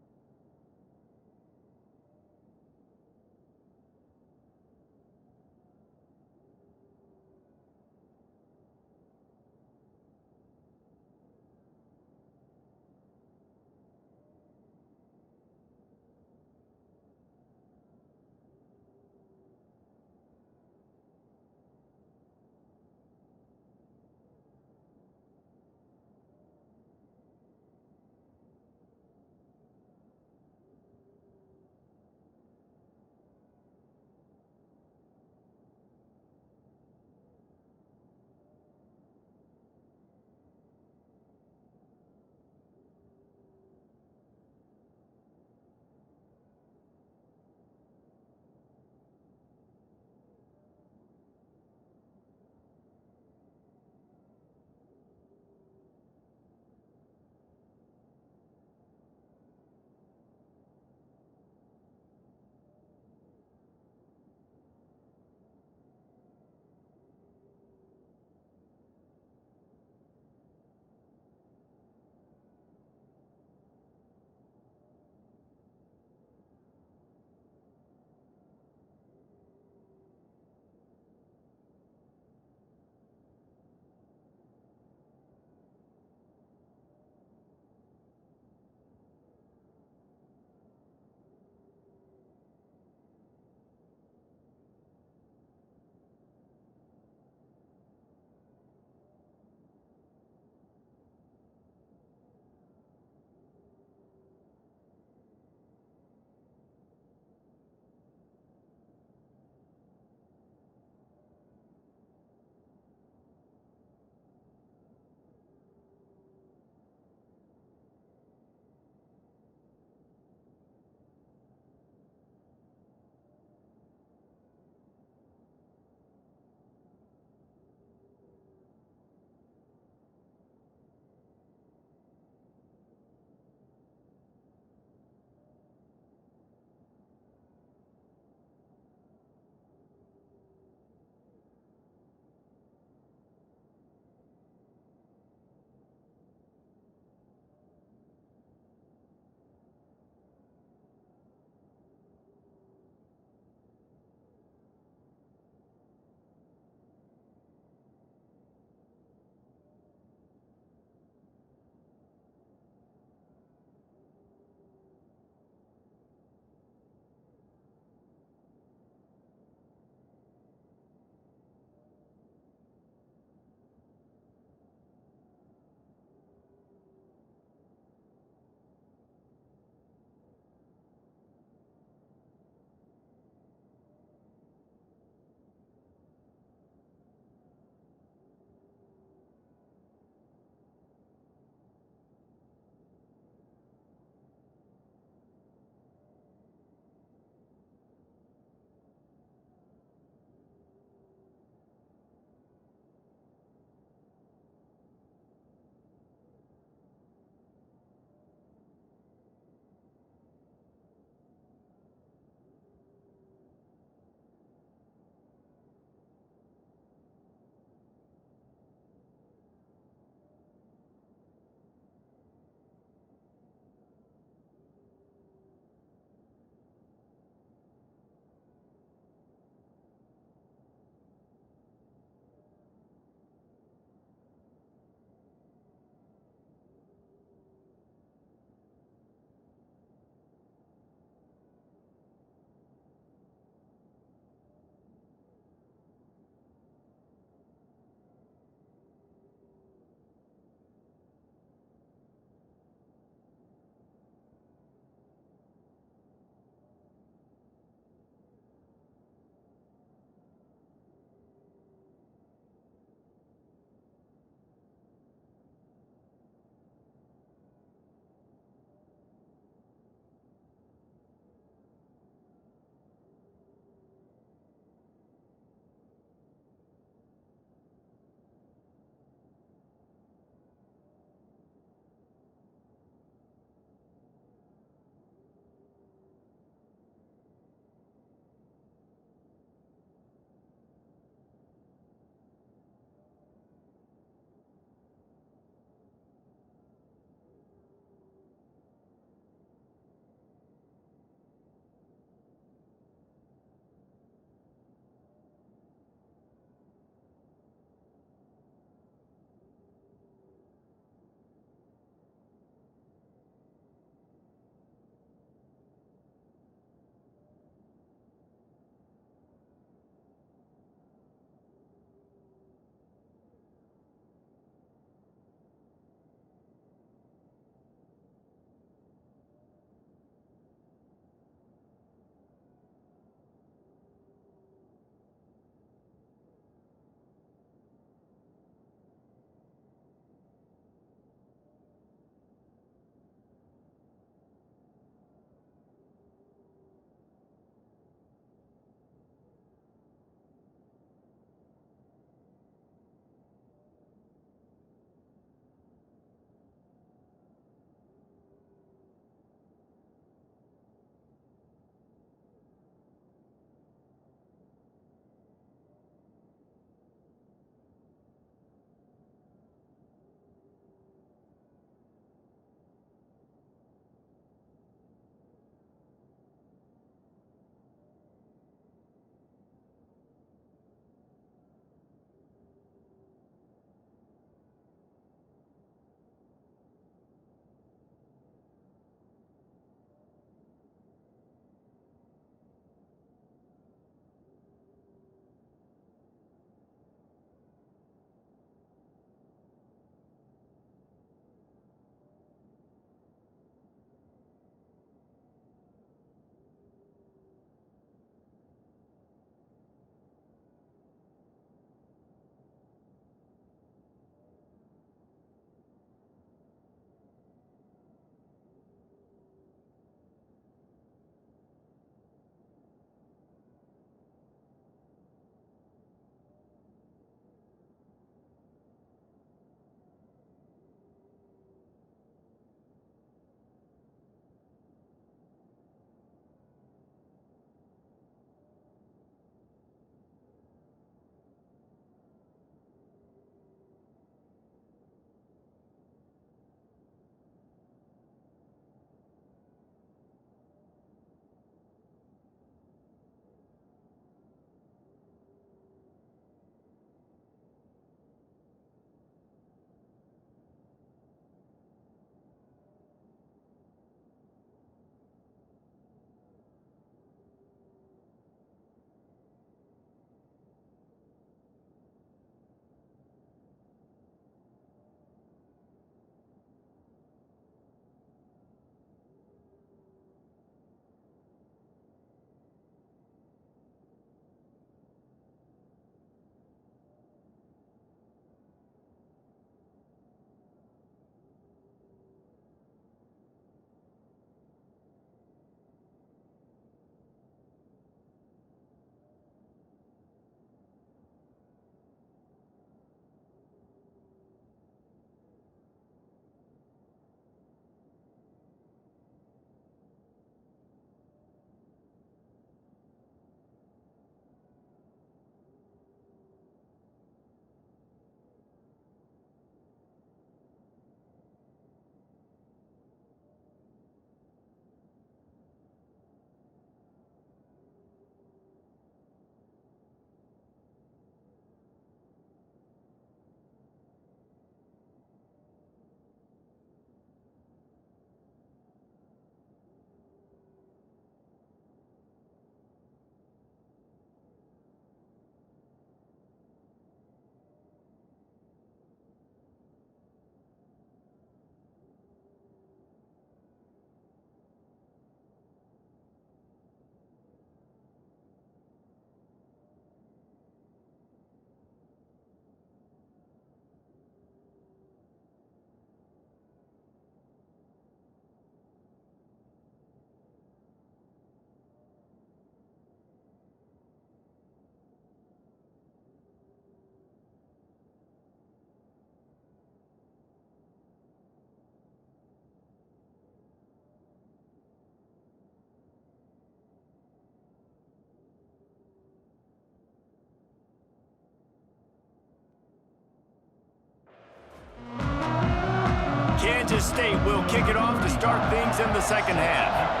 Kansas State will kick it off to start things in the second half.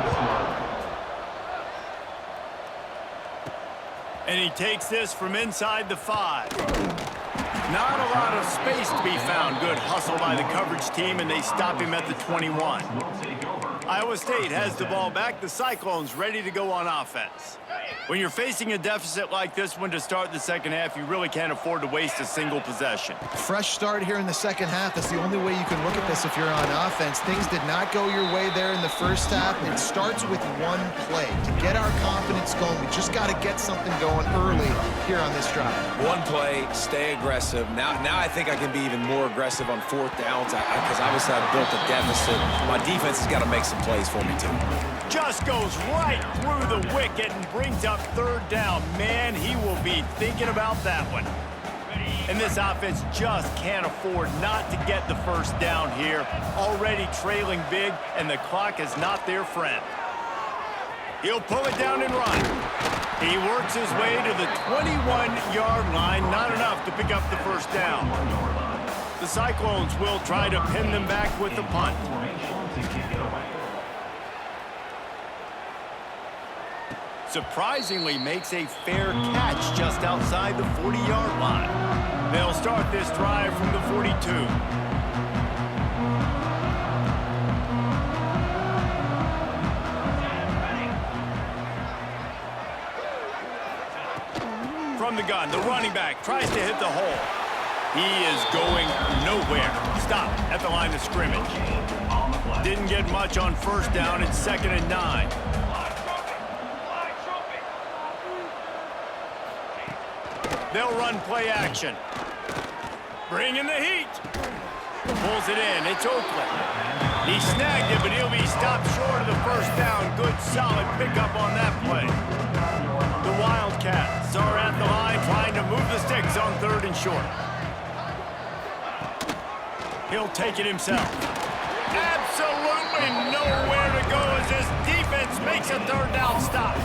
And he takes this from inside the 5. Not a lot of space to be found. Good hustle by the coverage team, and they stop him at the 21. Iowa State has the ball back. The Cyclones ready to go on offense. When you're facing a deficit like this one to start the second half, you really can't afford to waste a single possession. Fresh start here in the second half. That's the only way you can look at this if you're on offense. Things did not go your way there in the first half. It starts with one play. To get our confidence going, we just got to get something going early here on this drive. One play, stay aggressive. Now I think I can be even more aggressive on fourth downs because obviously I've built a deficit. My defense has got to make some plays for me, too. Just goes right through the wicket and brings up third down. Man, he will be thinking about that one. And this offense just can't afford not to get the first down here. Already trailing big, and the clock is not their friend. He'll pull it down and run. He works his way to the 21-yard line. Not enough to pick up the first down. The Cyclones will try to pin them back with the punt. Surprisingly makes a fair catch just outside the 40-yard line. They'll start this drive from the 42. From the gun, the running back tries to hit the hole. He is going nowhere. Stop at the line of scrimmage. Didn't get much on first down. It's 2nd and 9. They'll run play action. Bring in the heat. Pulls it in. It's Oakland. He snagged it, but he'll be stopped short of the first down. Good, solid pickup on that play. The Wildcats are at the line trying to move the sticks on 3rd and short. He'll take it himself. Absolutely nowhere to go as this defense makes a 3rd down stop.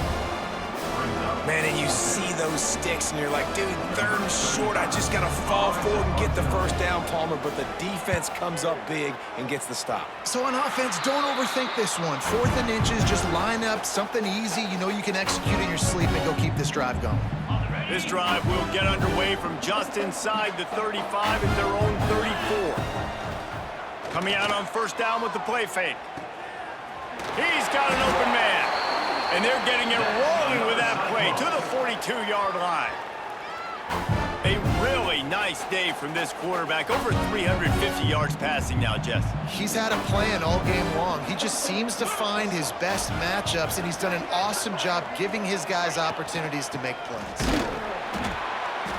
Man, and you see those sticks, and you're like, dude, 3rd and short. I just got to fall forward and get the first down, Palmer. But the defense comes up big and gets the stop. So on offense, don't overthink this one. 4th and inches, just line up something easy. You know you can execute in your sleep and go keep this drive going. This drive will get underway from just inside the 35 at their own 34. Coming out on first down with the play fake. He's got an open man. And they're getting it rolling with that play to the 42-yard line. A really nice day from this quarterback. Over 350 yards passing now, Jess. He's had a plan all game long. He just seems to find his best matchups, and he's done an awesome job giving his guys opportunities to make plays.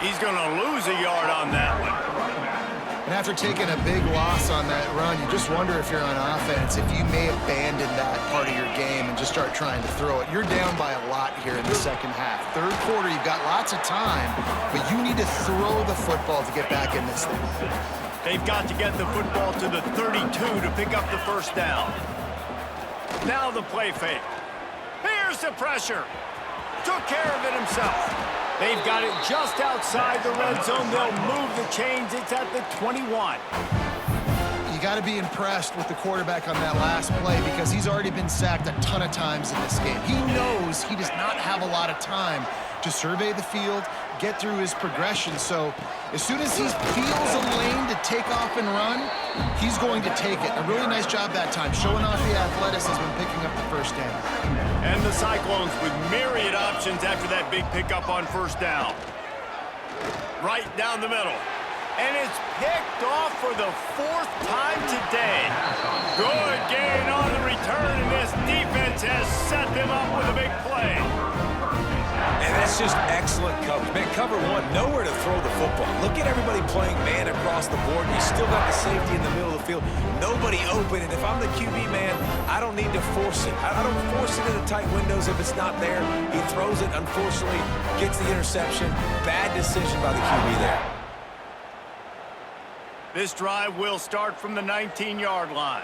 He's going to lose a yard on that one. And after taking a big loss on that run, you just wonder if you're on offense, if you may abandon that part of your game and just start trying to throw it. You're down by a lot here in the second half. 3rd quarter, you've got lots of time, but you need to throw the football to get back in this thing. They've got to get the football to the 32 to pick up the first down. Now the play fake. Here's the pressure. Took care of it himself. They've got it just outside the red zone. They'll move the chains. It's at the 21. You got to be impressed with the quarterback on that last play because he's already been sacked a ton of times in this game. He knows he does not have a lot of time to survey the field, get through his progression. So as soon as he feels a lane to take off and run, he's going to take it. A really nice job that time, showing off the athleticism and picking up the first down. And the Cyclones with myriad options after that big pickup on first down. Right down the middle. And it's picked off for the 4th time today. Good gain on the return, and this defense has set them up with a big play. And that's just excellent coverage. Man, cover one, nowhere to throw the football. Look at everybody playing man across the board. You still got the safety in the middle of the field. Nobody open, and if I'm the QB, man, I don't need to force it. I don't force it into tight windows if it's not there. He throws it, unfortunately, gets the interception. Bad decision by the QB there. This drive will start from the 19-yard line.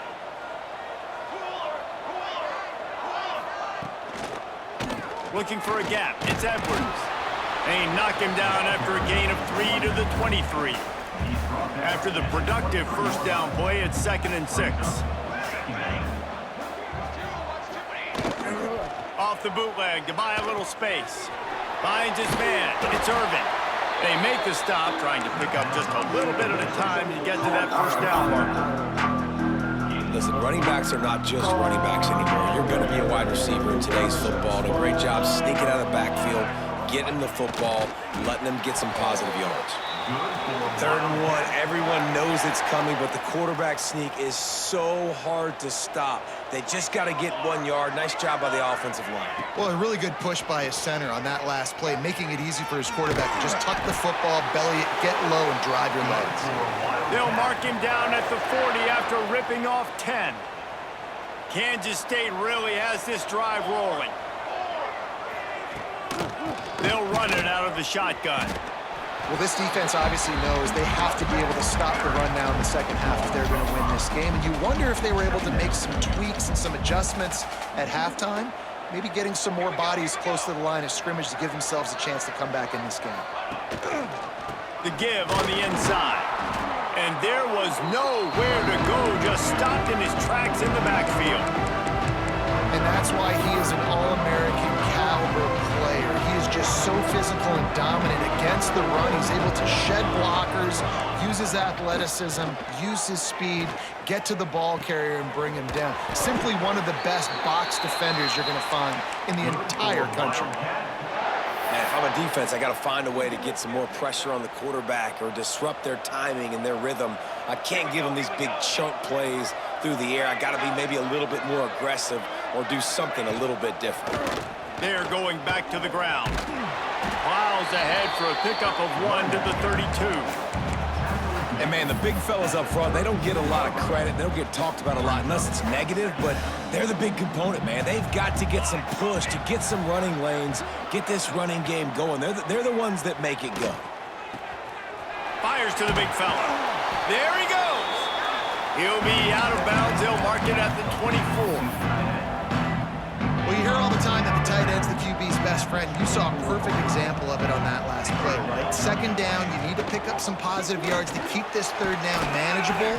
Looking for a gap. It's Edwards. And he knocked him down after a gain of 3 to the 23. After the productive first down play, it's 2nd and 6. Off the bootleg to buy a little space. Finds his man. It's Irvin. They make the stop, trying to pick up just a little bit at a time to get to that first down marker. Listen, running backs are not just running backs anymore. You're going to be a wide receiver in today's football. And a great job sneaking out of the backfield, getting the football, letting them get some positive yards. 3rd and 1. Everyone knows it's coming, but the quarterback sneak is so hard to stop. They just got to get 1 yard. Nice job by the offensive line. Well, a really good push by his center on that last play, making it easy for his quarterback to just tuck the football, belly it, get low, and drive your legs. They'll mark him down at the 40 after ripping off 10. Kansas State really has this drive rolling. They'll run it out of the shotgun. Well, this defense obviously knows they have to be able to stop the run now in the second half if they're going to win this game. And you wonder if they were able to make some tweaks and some adjustments at halftime, maybe getting some more bodies close to the line of scrimmage to give themselves a chance to come back in this game. The give on the inside. And there was nowhere to go, just stopped in his tracks in the backfield. And that's why he is an All-American caliber player. He is just so physical and dominant against the run. He's able to shed blockers, use his athleticism, use his speed, get to the ball carrier and bring him down. Simply one of the best box defenders you're going to find in the entire country. And if I'm a defense, I got to find a way to get some more pressure on the quarterback or disrupt their timing and their rhythm. I can't give them these big chunk plays through the air. I got to be maybe a little bit more aggressive or do something a little bit different. They're going back to the ground. Plows ahead for a pickup of 1 to the 32. And, man, the big fellas up front, they don't get a lot of credit. They don't get talked about a lot unless it's negative, but they're the big component, man. They've got to get some push, to get some running lanes, get this running game going. They're the ones that make it go. Fires to the big fella. There he goes. He'll be out of bounds. They'll mark it at the 24. Well, you hear all the time that the tight end's the QB's best friend. You saw a perfect example of it on that last play, right? 2nd down, you need to pick up some positive yards to keep this 3rd down manageable.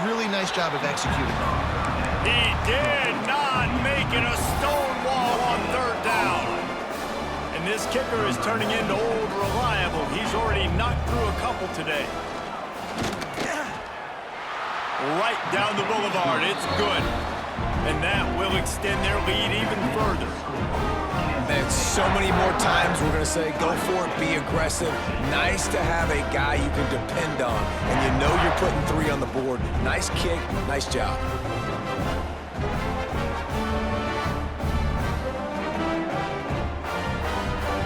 Really nice job of executing that. He did not make it a stone wall on 3rd down. And this kicker is turning into old reliable. He's already knocked through a couple today. Right down the boulevard. It's good. And that will extend their lead even further. And so many more times we're going to say, go for it, be aggressive. Nice to have a guy you can depend on, and you know you're putting 3 on the board. Nice kick, nice job.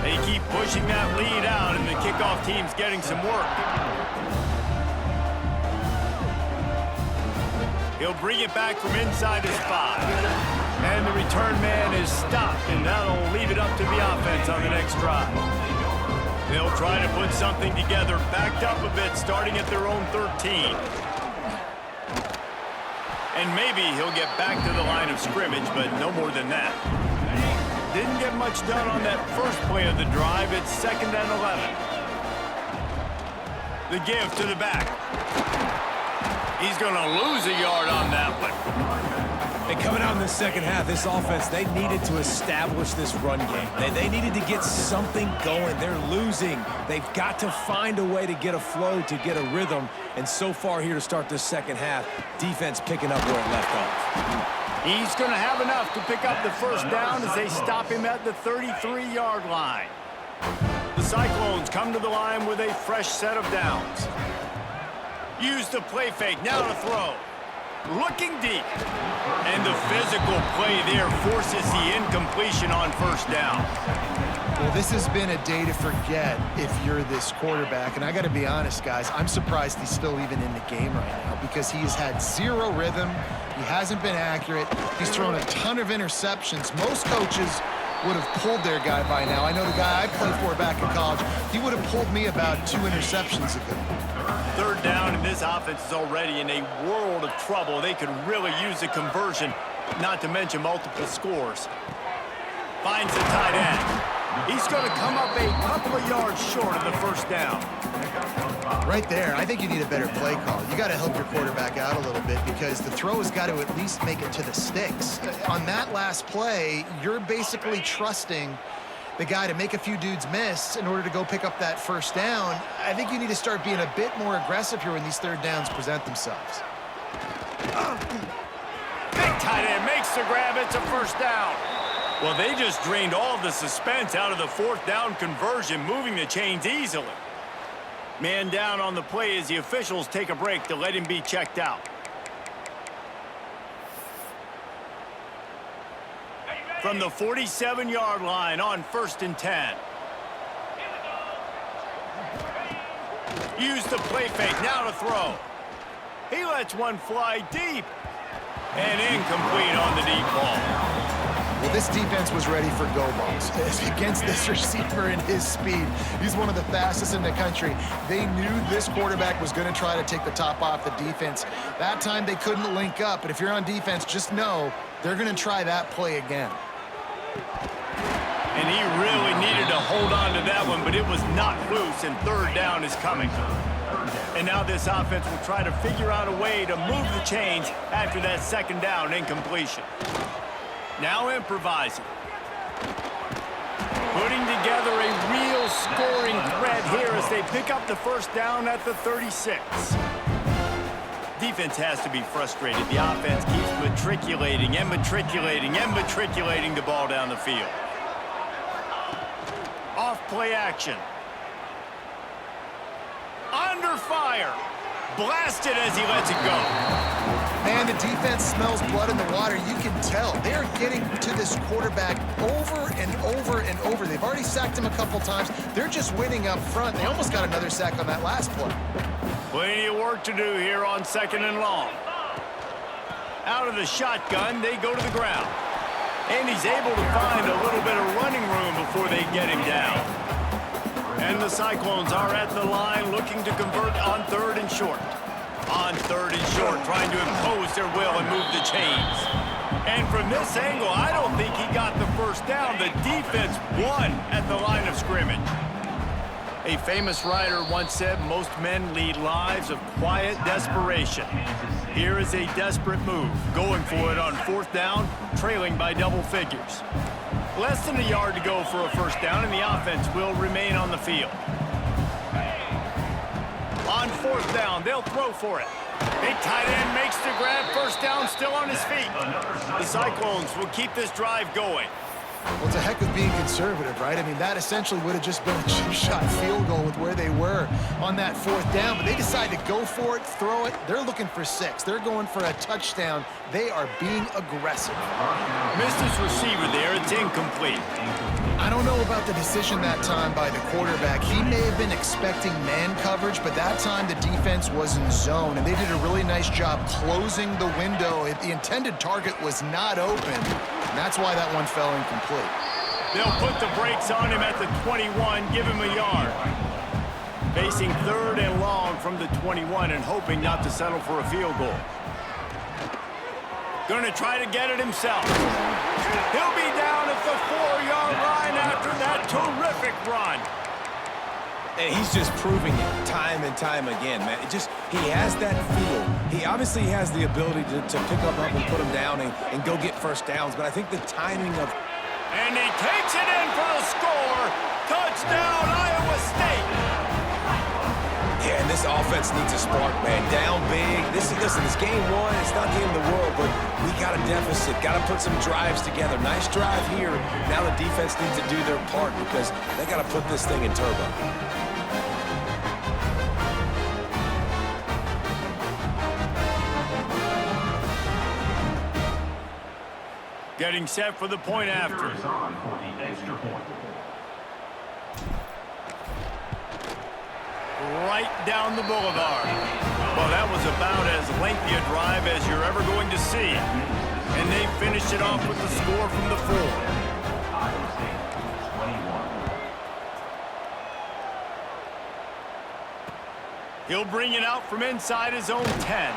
They keep pushing that lead out, and the kickoff team's getting some work. He'll bring it back from inside his 5. And the return man is stopped, and that'll leave it up to the offense on the next drive. They'll try to put something together, backed up a bit, starting at their own 13. And maybe he'll get back to the line of scrimmage, but no more than that. Didn't get much done on that first play of the drive. It's 2nd and 11. The give to the back. He's going to lose a yard on that one. And coming out in the second half, this offense, they needed to establish this run game. They needed to get something going. They're losing. They've got to find a way to get a flow, to get a rhythm. And so far here to start this second half, defense picking up where it left off. He's going to have enough to pick up the first down as they stop him at the 33-yard line. The Cyclones come to the line with a fresh set of downs. Use the play fake, now to throw. Looking deep. And the physical play there forces the incompletion on first down. Well, this has been a day to forget if you're this quarterback. And I got to be honest, guys, I'm surprised he's still even in the game right now because he has had 0 rhythm. He hasn't been accurate. He's thrown a ton of interceptions. Most coaches would have pulled their guy by now. I know the guy I played for back in college, he would have pulled me about 2 interceptions ago. 3rd down, and this offense is already in a world of trouble. They could really use a conversion, not to mention multiple scores. Finds the tight end. He's going to come up a couple of yards short of the first down. Right there, I think you need a better play call. You got to help your quarterback out a little bit because the throw has got to at least make it to the sticks. On that last play, you're basically trusting the guy to make a few dudes miss in order to go pick up that first down. I think you need to start being a bit more aggressive here when these third downs present themselves. Big tight end makes the grab. It's a first down. Well, they just drained all the suspense out of the fourth down conversion, moving the chains easily. Man down on the play as the officials take a break to let him be checked out. From the 47-yard line on 1st and 10. Use the play fake, now to throw. He lets one fly deep. And incomplete on the deep ball. Well, this defense was ready for go balls. Against this receiver and his speed, he's one of the fastest in the country. They knew this quarterback was going to try to take the top off the defense. That time they couldn't link up, but if you're on defense, just know they're going to try that play again. And he really needed to hold on to that one, but it was not loose, and third down is coming. And now this offense will try to figure out a way to move the chains after that second down incompletion. Now improvising. Putting together a real scoring threat here as they pick up the first down at the 36. Defense has to be frustrated. The offense keeps matriculating and matriculating and matriculating the ball down the field. Off play action. Under fire. Blasted as he lets it go. Man, the defense smells blood in the water. You can tell. They are getting to this quarterback over and over and over. They've already sacked him a couple times. They're just winning up front. They almost got another sack on that last play. Plenty of work to do here on 2nd and long. Out of the shotgun, they go to the ground. And he's able to find a little bit of running room before they get him down. And the Cyclones are at the line looking to convert on 3rd and short. On 3rd and short, trying to impose their will and move the chains. And from this angle, I don't think he got the first down. The defense won at the line of scrimmage. A famous writer once said, most men lead lives of quiet desperation. Here is a desperate move, going for it on 4th down, trailing by double figures. Less than a yard to go for a first down, and the offense will remain on the field. On 4th down, they'll throw for it. Big tight end makes the grab, first down, still on his feet. The Cyclones will keep this drive going. Well, it's a heck of being conservative, right? I mean, that essentially would have just been a chip shot field goal with where they were on that 4th down, but they decided to go for it, throw it. They're looking for 6. They're going for a touchdown. They are being aggressive. Missed his receiver there. It's incomplete. I don't know about the decision that time by the quarterback. He may have been expecting man coverage, but that time the defense was in zone, and they did a really nice job closing the window. The intended target was not open, and that's why that one fell incomplete. They'll put the brakes on him at the 21, give him a yard. Facing 3rd and long from the 21 and hoping not to settle for a field goal. Going to try to get it himself. He'll be down at the 4-yard line after that terrific run. And he's just proving it time and time again, man. He has that feel. He obviously has the ability to pick up and put him down and go get first downs, but I think the timing of... And he takes it in for the score. Touchdown, Iowa State. Yeah, and this offense needs a spark, man. Down big. Listen, it's game 1. It's not the end of the world, but we got a deficit. Got to put some drives together. Nice drive here. Now the defense needs to do their part because they got to put this thing in turbo. Getting set for the point after. Right down the boulevard. Well, that was about as lengthy a drive as you're ever going to see. And they finished it off with the score from the 4. He'll bring it out from inside his own 10.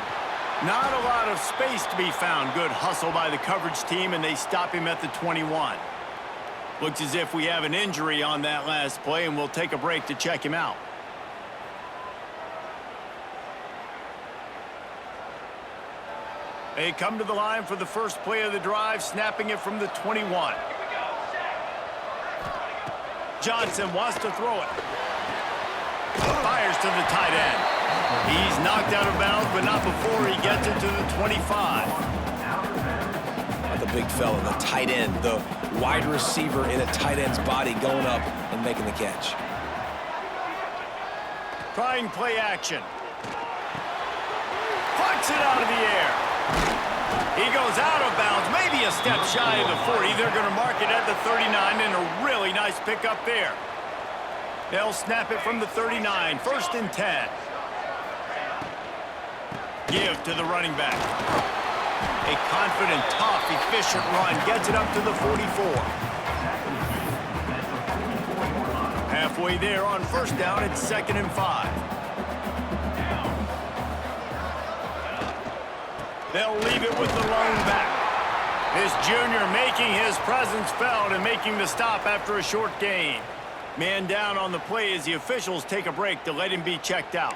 Not a lot of space to be found. Good hustle by the coverage team, and they stop him at the 21. Looks as if we have an injury on that last play, and we'll take a break to check him out. They come to the line for the first play of the drive, snapping it from the 21. Johnson wants to throw it. Fires to the tight end. He's knocked out of bounds, but not before he gets it to the 25. The big fella, the tight end, the wide receiver in a tight end's body going up and making the catch. Trying play action. Plucks it out of the air. He goes out of bounds, maybe a step shy of the 40. They're going to mark it at the 39, and a really nice pickup there. They'll snap it from the 39, 1st and 10. Give to the running back. A confident, tough, efficient run gets it up to the 44. Halfway there on 1st down, it's 2nd and 5. They'll leave it with the lone back. This junior making his presence felt and making the stop after a short gain. Man down on the play as the officials take a break to let him be checked out.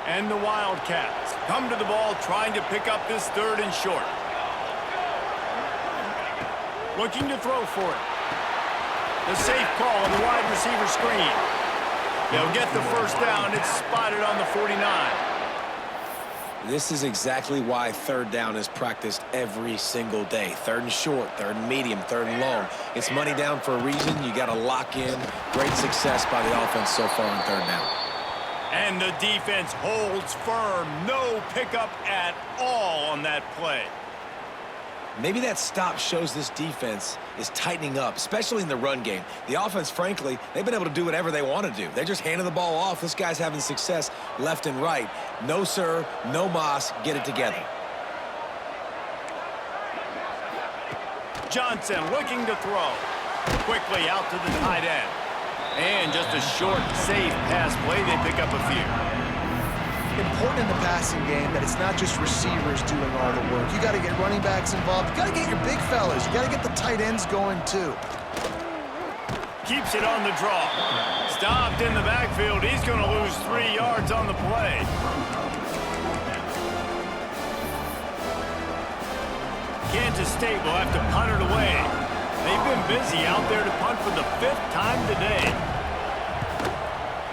And the Wildcats come to the ball trying to pick up this 3rd and short. Looking to throw for it. The safe call on the wide receiver screen. They'll get the 1st down. It's spotted on the 49. This is exactly why 3rd down is practiced every single day. 3rd and short, 3rd and medium, 3rd and long. It's money down for a reason. You got to lock in. Great success by the offense so far on 3rd down. And the defense holds firm. No pickup at all on that play. Maybe that stop shows this defense is tightening up, especially in the run game. The offense, frankly, they've been able to do whatever they want to do. They're just handing the ball off. This guy's having success left and right. No, sir, no mas. Get it together. Johnson looking to throw. Quickly out to the tight end. And just a short, safe pass play. They pick up a few. Important in the passing game that it's not just receivers doing all the work. You got to get running backs involved. You got to get your big fellas. You got to get the tight ends going too. Keeps it on the draw. Stopped in the backfield. He's going to lose 3 yards on the play. Kansas State will have to punt it away. They've been busy out there to punt for the 5th time today.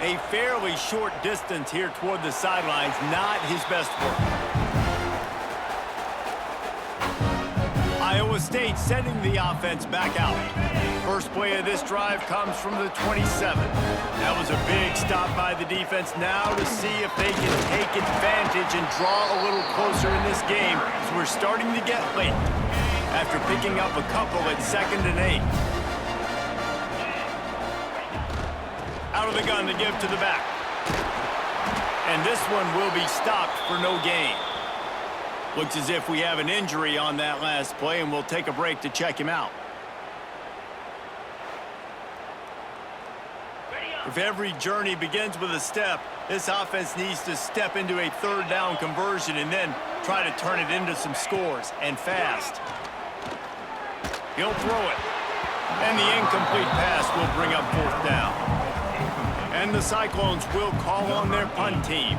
A fairly short distance here toward the sidelines, not his best work. Iowa State sending the offense back out. First play of this drive comes from the 27. That was a big stop by the defense. Now to see if they can take advantage and draw a little closer in this game as we're starting to get late after picking up a couple at 2nd and 8. Out of the gun to give to the back. And this one will be stopped for no gain. Looks as if we have an injury on that last play, and we'll take a break to check him out. If every journey begins with a step, this offense needs to step into a 3rd down conversion and then try to turn it into some scores, and fast. He'll throw it. And the incomplete pass will bring up 4th down. And the Cyclones will call on their punt team.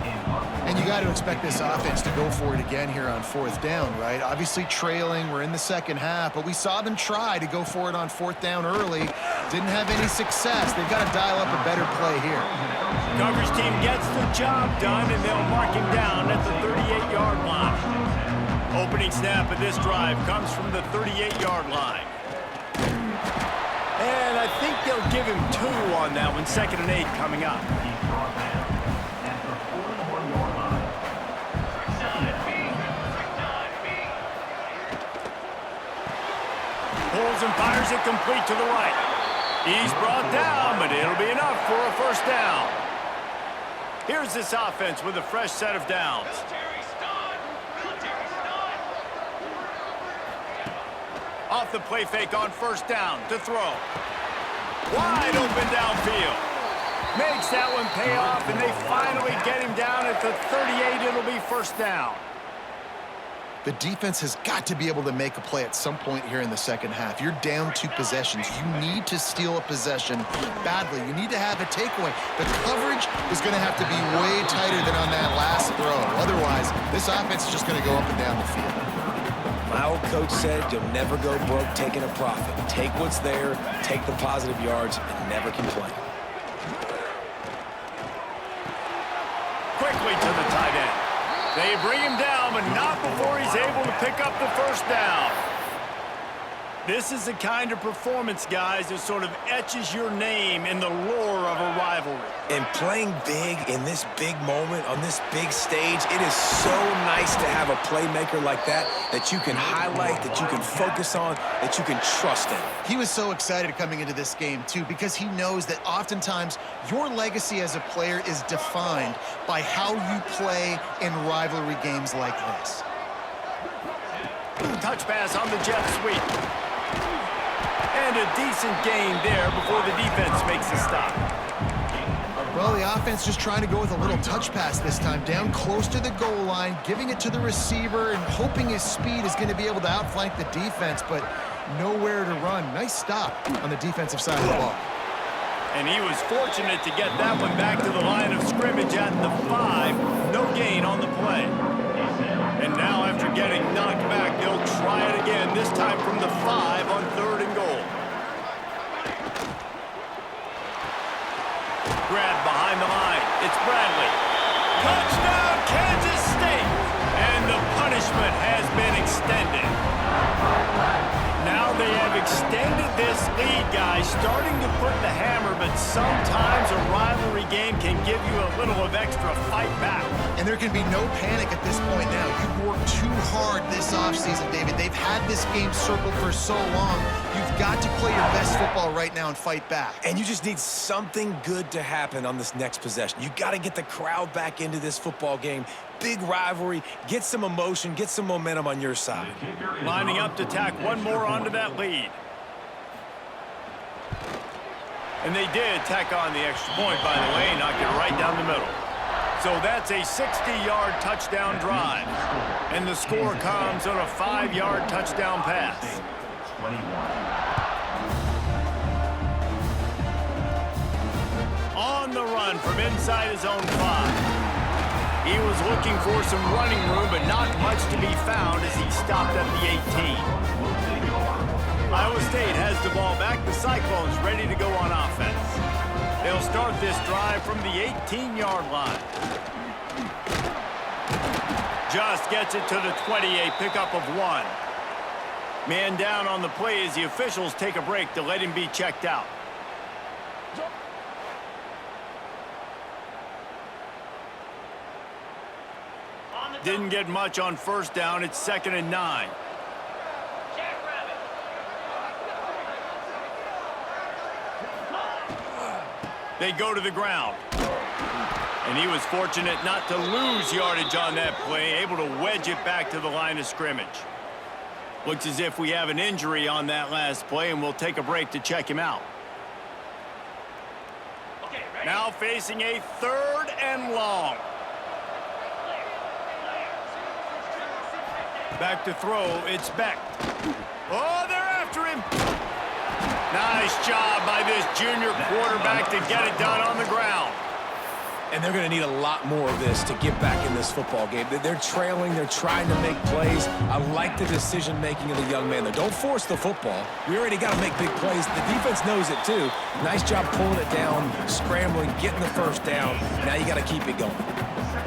And you got to expect this offense to go for it again here on 4th down, right? Obviously trailing, we're in the 2nd half, but we saw them try to go for it on 4th down early. Didn't have any success. They've got to dial up a better play here. Coverage team gets the job done, and they'll mark him down at the 38-yard line. Opening snap of this drive comes from the 38-yard line. And I think they'll give him 2 on that one. 2nd and 8 coming up. Pulls and fires it complete to the right. He's brought down, but it'll be enough for a 1st down. Here's this offense with a fresh set of downs. Off the play fake on 1st down to throw. Wide open downfield. Makes that one pay off, and they finally get him down at the 38. It'll be 1st down. The defense has got to be able to make a play at some point here in the second half. You're down 2 possessions. You need to steal a possession badly. You need to have a takeaway. The coverage is going to have to be way tighter than on that last throw. Otherwise, this offense is just going to go up and down the field. My old coach said you'll never go broke taking a profit. Take what's there, take the positive yards, and never complain. Quickly to the tight end. They bring him down, but not before he's able to pick up the first down. This is the kind of performance, guys, that sort of etches your name in the lore of a rivalry. And playing big in this big moment, on this big stage, it is so nice to have a playmaker like that you can highlight, that you can focus on, that you can trust in. He was so excited coming into this game, too, because he knows that oftentimes your legacy as a player is defined by how you play in rivalry games like this. Touch pass on the jet sweep. And a decent gain there before the defense makes a stop. Well, the offense just trying to go with a little touch pass this time, down close to the goal line, giving it to the receiver and hoping his speed is going to be able to outflank the defense, but nowhere to run. Nice stop on the defensive side of the ball. And he was fortunate to get that one back to the line of scrimmage at the 5. No gain on the play. And now after getting knocked back, they'll try it again, this time from the 5 on 3rd and goal. Grab behind the line. It's Bradley. Touchdown, Kansas State! And the punishment has been extended. Now they have extended this lead, guys, starting to put the hammer, but sometimes a rivalry game can give you a little of extra fight back. And there can be no panic at this point now. You've worked too hard this offseason, David. They've had this game circled for so long. You've got to play your best football right now and fight back. And you just need something good to happen on this next possession. You got to get the crowd back into this football game. Big rivalry, get some emotion, get some momentum on your side. Lining up to tack one more onto that lead. And they did tack on the extra point, by the way, knocked it right down the middle. So that's a 60-yard touchdown drive. And the score comes on a 5-yard touchdown pass. 21. On the run from inside his own 5. He was looking for some running room, but not much to be found as he stopped at the 18. Iowa State has the ball back. The Cyclones ready to go on offense. They'll start this drive from the 18-yard line. Just gets it to the 20, a pickup of 1. Man down on the play as the officials take a break to let him be checked out. Didn't get much on first down. It's 2nd and 9. They go to the ground. And he was fortunate not to lose yardage on that play, able to wedge it back to the line of scrimmage. Looks as if we have an injury on that last play, and we'll take a break to check him out. Now facing a 3rd and long. Back to throw, it's Beck. Oh, they're after him. Nice job by this junior quarterback to get it done on the ground. And they're going to need a lot more of this to get back in this football game. They're trailing. They're trying to make plays. I like the decision-making of the young man there. Don't force the football. We already got to make big plays. The defense knows it, too. Nice job pulling it down, scrambling, getting the first down. Now you got to keep it going.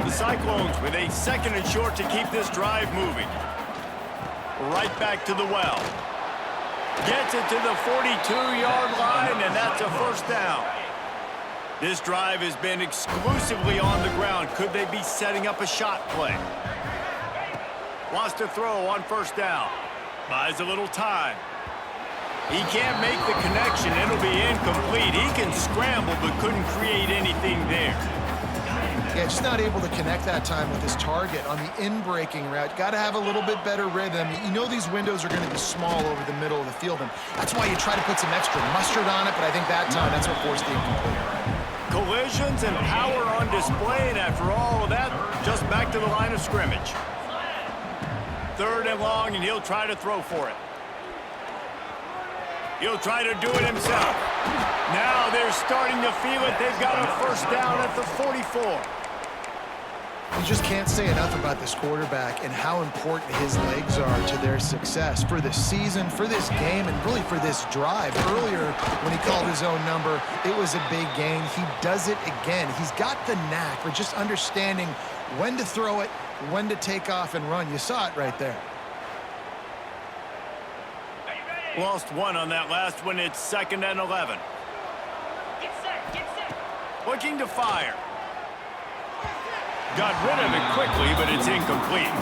The Cyclones with a 2nd and short to keep this drive moving. Right back to the well. Gets it to the 42-yard line, and that's a first down. This drive has been exclusively on the ground. Could they be setting up a shot play? Wants to throw on first down. Buys a little time. He can't make the connection. It'll be incomplete. He can scramble, but couldn't create anything there. Yeah, just not able to connect that time with his target on the in-breaking route. Got to have a little bit better rhythm. You know these windows are going to be small over the middle of the field, and that's why you try to put some extra mustard on it, but I think that time that's what forced the incomplete. Collisions and power on display, and after all of that, just back to the line of scrimmage. 3rd and long, and he'll try to throw for it. He'll try to do it himself. Now they're starting to feel it. They've got a 1st down at the 44. You just can't say enough about this quarterback and how important his legs are to their success for this season, for this game, and really for this drive. Earlier, when he called his own number, it was a big gain. He does it again. He's got the knack for just understanding when to throw it, when to take off and run. You saw it right there. Lost 1 on that last one. It's 2nd and 11. Get set. Looking to fire. Got rid of it quickly, but it's incomplete.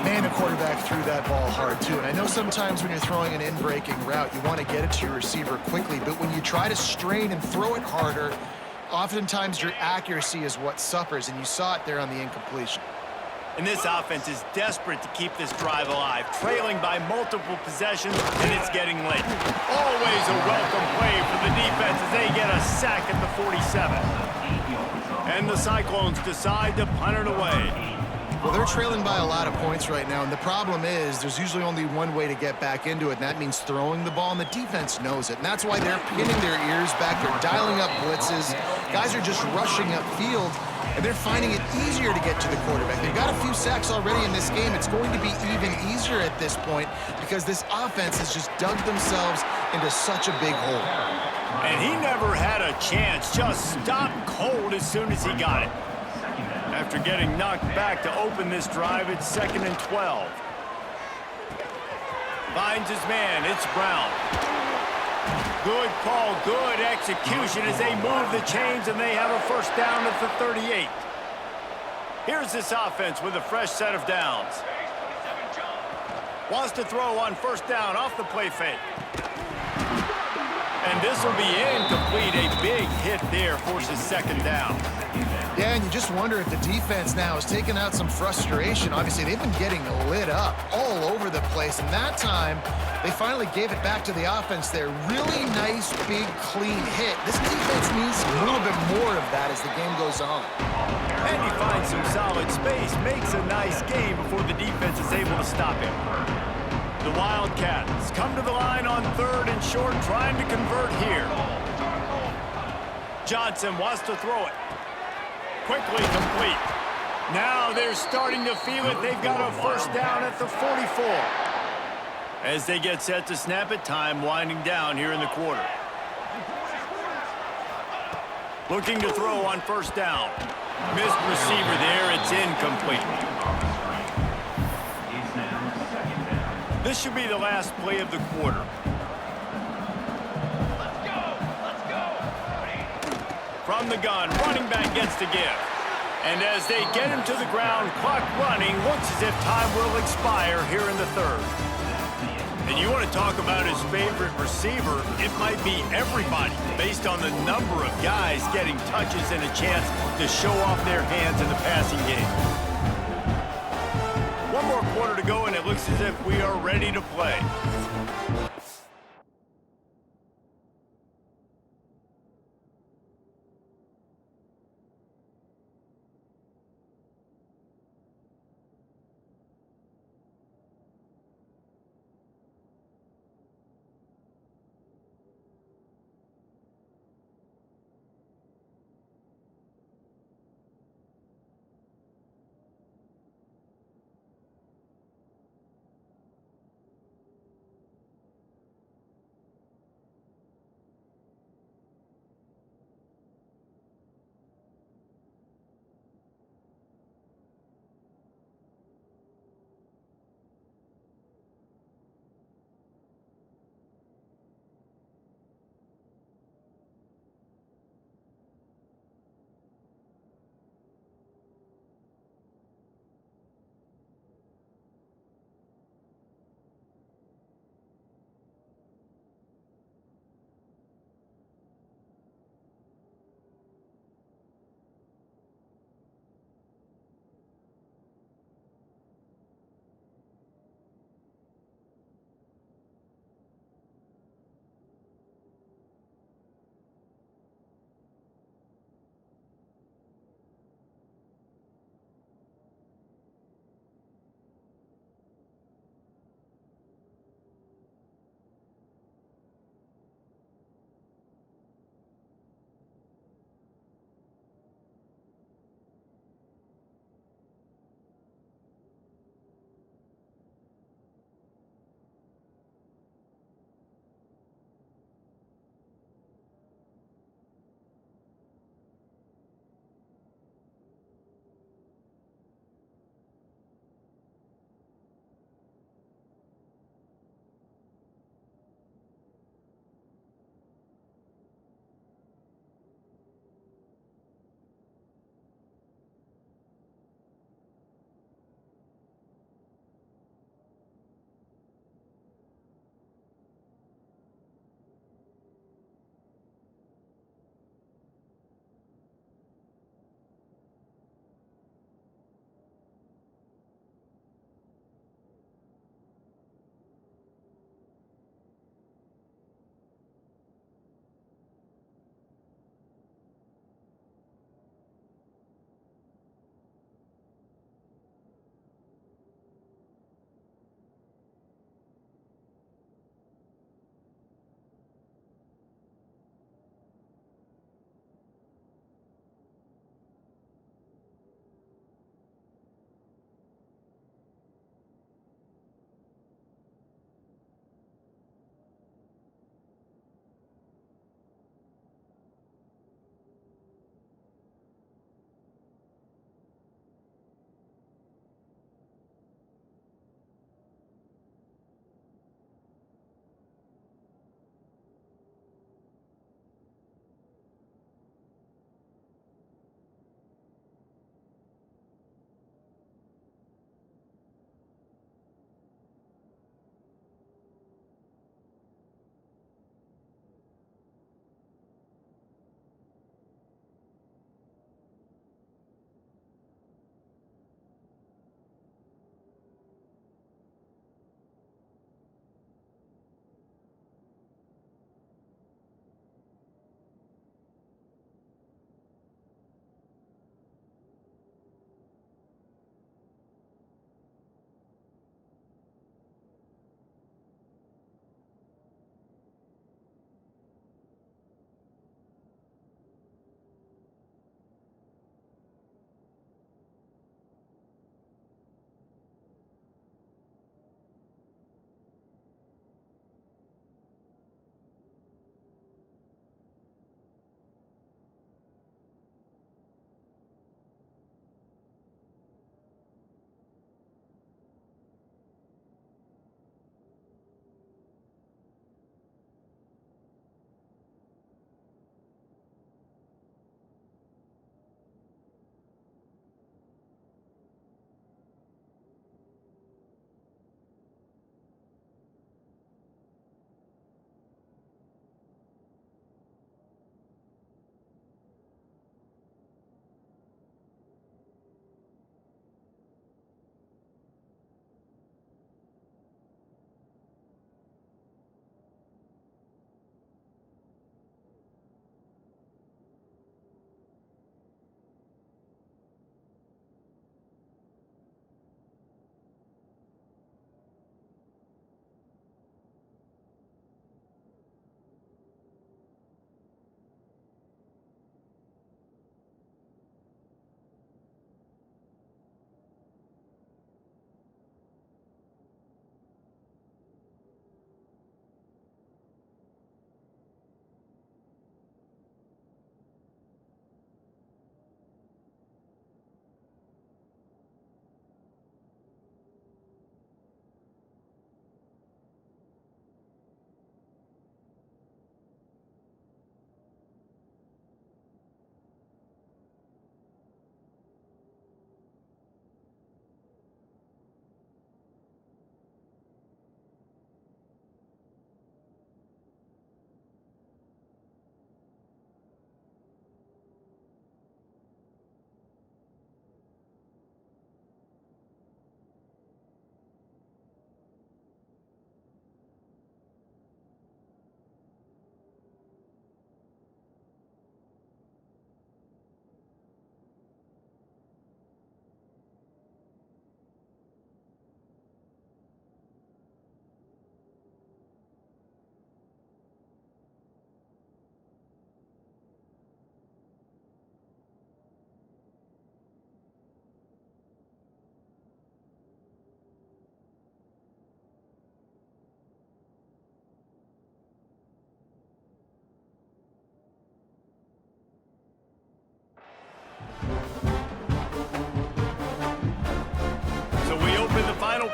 Man, the quarterback threw that ball hard, too. And I know sometimes when you're throwing an in-breaking route, you want to get it to your receiver quickly. But when you try to strain and throw it harder, oftentimes your accuracy is what suffers. And you saw it there on the incompletion. And this offense is desperate to keep this drive alive, trailing by multiple possessions, and it's getting late. Always a welcome play for the defense as they get a sack at the 47. And the Cyclones decide to punt it away. Well, they're trailing by a lot of points right now, and the problem is there's usually only one way to get back into it, and that means throwing the ball, and the defense knows it. And that's why they're pinning their ears back. They're dialing up blitzes. Guys are just rushing upfield, and they're finding it easier to get to the quarterback. They've got a few sacks already in this game. It's going to be even easier at this point because this offense has just dug themselves into such a big hole. And he never had a chance, just stopped cold as soon as he got it. After getting knocked back to open this drive, it's 2nd and 12. Finds his man, it's Brown. Good call, good execution as they move the chains and they have a 1st down at the 38. Here's this offense with a fresh set of downs. Wants to throw on 1st down off the play fake. And this will be incomplete. A big hit there forces 2nd down. Yeah, and you just wonder if the defense now is taking out some frustration. Obviously, they've been getting lit up all over the place, and that time, they finally gave it back to the offense there. Really nice, big, clean hit. This defense needs a little bit more of that as the game goes on. And he finds some solid space, makes a nice game before the defense is able to stop him. The Wildcats come to the line on 3rd and short, trying to convert here. Johnson wants to throw it. Quickly complete. Now they're starting to feel it. They've got a 1st down at the 44. As they get set to snap it, time winding down here in the quarter. Looking to throw on 1st down. Missed receiver there. It's incomplete. This should be the last play of the quarter. From the gun, running back gets to give. And as they get him to the ground, clock running, looks as if time will expire here in the 3rd. And you want to talk about his favorite receiver, it might be everybody, based on the number of guys getting touches and a chance to show off their hands in the passing game. One more quarter to go, and it looks as if we are ready to play.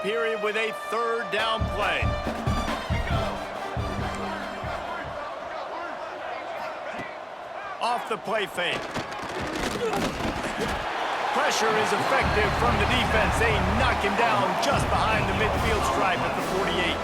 period with a third down play. Off the play fake. Pressure is effective from the defense. They knock him down just behind the midfield stripe at the 48.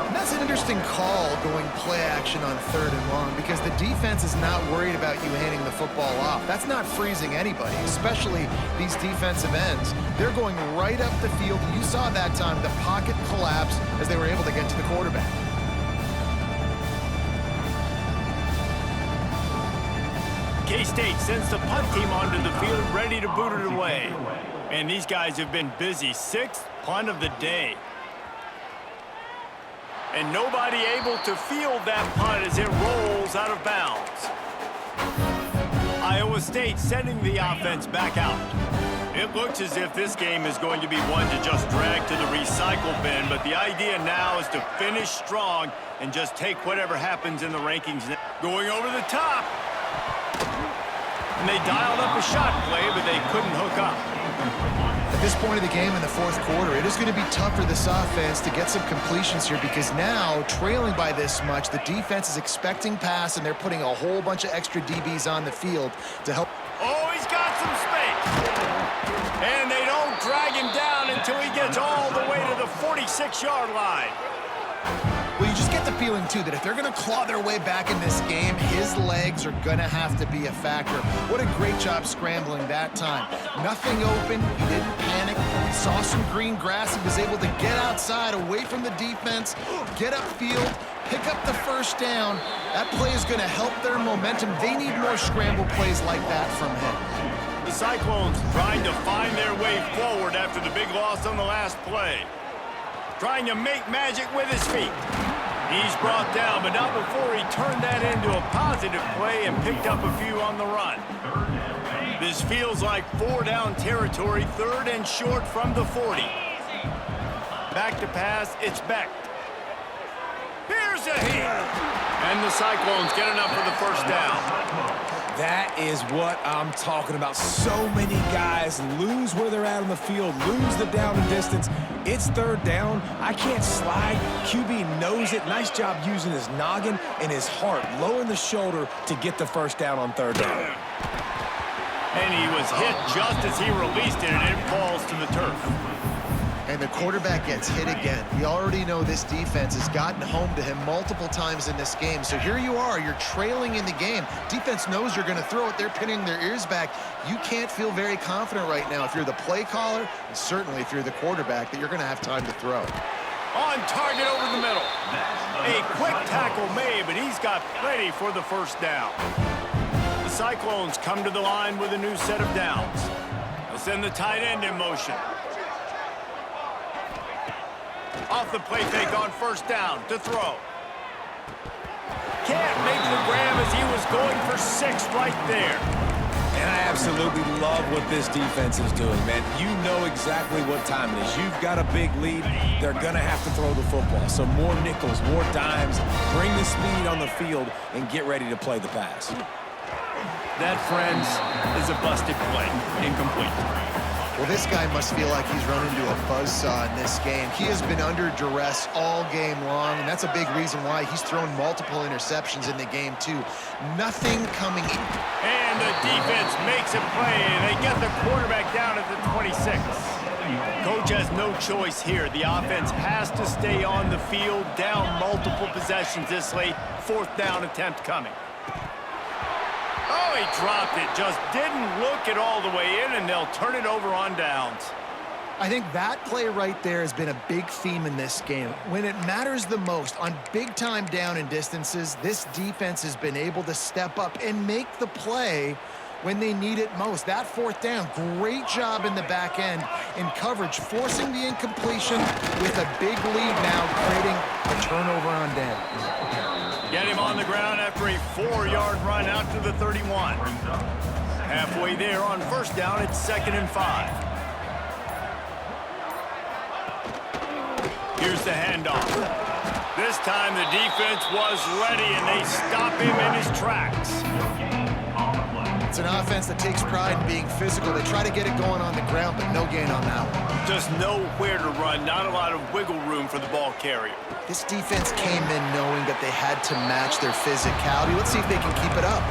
And that's an interesting call going play action on 3rd and long because the defense is not worried about you handing the football off. That's not freezing anybody, especially these defensive ends. They're going right up the field. You saw that time the pocket collapse as they were able to get to the quarterback. K-State sends the punt team onto the field ready to boot it away. And these guys have been busy. 6th punt of the day. And nobody able to field that punt as it rolls out of bounds. Iowa State sending the offense back out. It looks as if this game is going to be one to just drag to the recycle bin, but the idea now is to finish strong and just take whatever happens in the rankings. Going over the top. And they dialed up a shot play, but they couldn't hook up. At this point of the game in the 4th quarter, it is going to be tough for this offense to get some completions here because now, trailing by this much, the defense is expecting pass, and they're putting a whole bunch of extra DBs on the field to help. Oh, he's got some space. And they don't drag him down until he gets all the way to the 46-yard line. Well, you just get the feeling, too, that if they're going to claw their way back in this game, his legs are going to have to be a factor. What a great job scrambling that time. Nothing open. He didn't panic. He saw some green grass. He was able to get outside, away from the defense, get upfield, pick up the first down. That play is going to help their momentum. They need more scramble plays like that from him. The Cyclones trying to find their way forward after the big loss on the last play. Trying to make magic with his feet. He's brought down, but not before he turned that into a positive play and picked up a few on the run. This feels like 4-down territory, 3rd and short from the 40. Back to pass, it's Beck. Here's a hit. And the Cyclones get enough for the first down. That is what I'm talking about. So many guys lose where they're at on the field, lose the down and distance. It's 3rd down. I can't slide. QB knows it. Nice job using his noggin and his heart, lowering the shoulder to get the first down on 3rd down. And he was hit just as he released it, and it falls to the turf. And the quarterback gets hit again. We already know this defense has gotten home to him multiple times in this game. So here you are, you're trailing in the game. Defense knows you're going to throw it. They're pinning their ears back. You can't feel very confident right now if you're the play caller, and certainly if you're the quarterback, that you're going to have time to throw. On target over the middle. A quick tackle made, but he's got plenty for the first down. The Cyclones come to the line with a new set of downs. They'll send the tight end in motion. Off the play fake on first down to throw. Can't make the grab as he was going for 6 right there. And I absolutely love what this defense is doing, man. You know exactly what time it is. You've got a big lead. They're going to have to throw the football. So more nickels, more dimes. Bring the speed on the field and get ready to play the pass. That, friends, is a busted play. Incomplete. Well, this guy must feel like he's run into a buzzsaw in this game. He has been under duress all game long, and that's a big reason why he's thrown multiple interceptions in the game, too. Nothing coming in. And the defense makes a play, and they get the quarterback down at the 26. Coach has no choice here. The offense has to stay on the field, down multiple possessions this late. 4th down attempt coming. Oh, he dropped it. Just didn't look it all the way in, and they'll turn it over on downs. I think that play right there has been a big theme in this game. When it matters the most, on big-time down and distances, this defense has been able to step up and make the play when they need it most. That 4th down, great job in the back end in coverage, forcing the incompletion with a big lead now, creating a turnover on down. Get him on the ground after a 4-yard run out to the 31. Halfway there on first down, it's 2nd and 5. Here's the handoff. This time the defense was ready, and they stop him in his tracks. It's an offense that takes pride in being physical. They try to get it going on the ground, but no gain on that one. Just nowhere to run, not a lot of wiggle room for the ball carrier. This defense came in knowing that they had to match their physicality. Let's see if they can keep it up.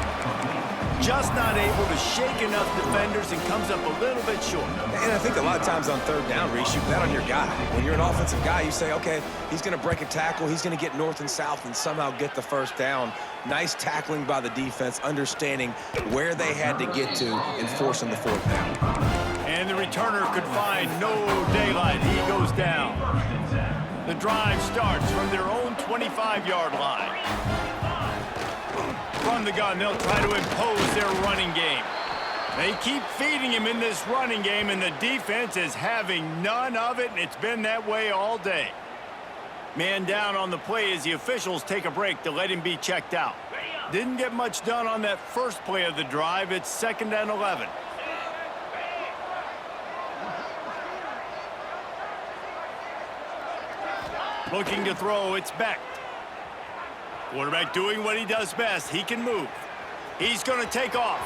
Just not able to shake enough defenders and comes up a little bit short. And I think a lot of times on third down, Reese, you bet on your guy. When you're an offensive guy, you say, okay, he's going to break a tackle, he's going to get north and south and somehow get the first down. Nice tackling by the defense, understanding where they had to get to and forcing the fourth down. And the returner could find no daylight. He goes down. The drive starts from their own 25-yard line. From the gun, they'll try to impose their running game. They keep feeding him in this running game, and the defense is having none of it, and it's been that way all day. Man down on the play as the officials take a break to let him be checked out. Didn't get much done on that first play of the drive. It's 2nd and 11. Looking to throw, it's Beck. Quarterback doing what he does best. He can move. He's going to take off.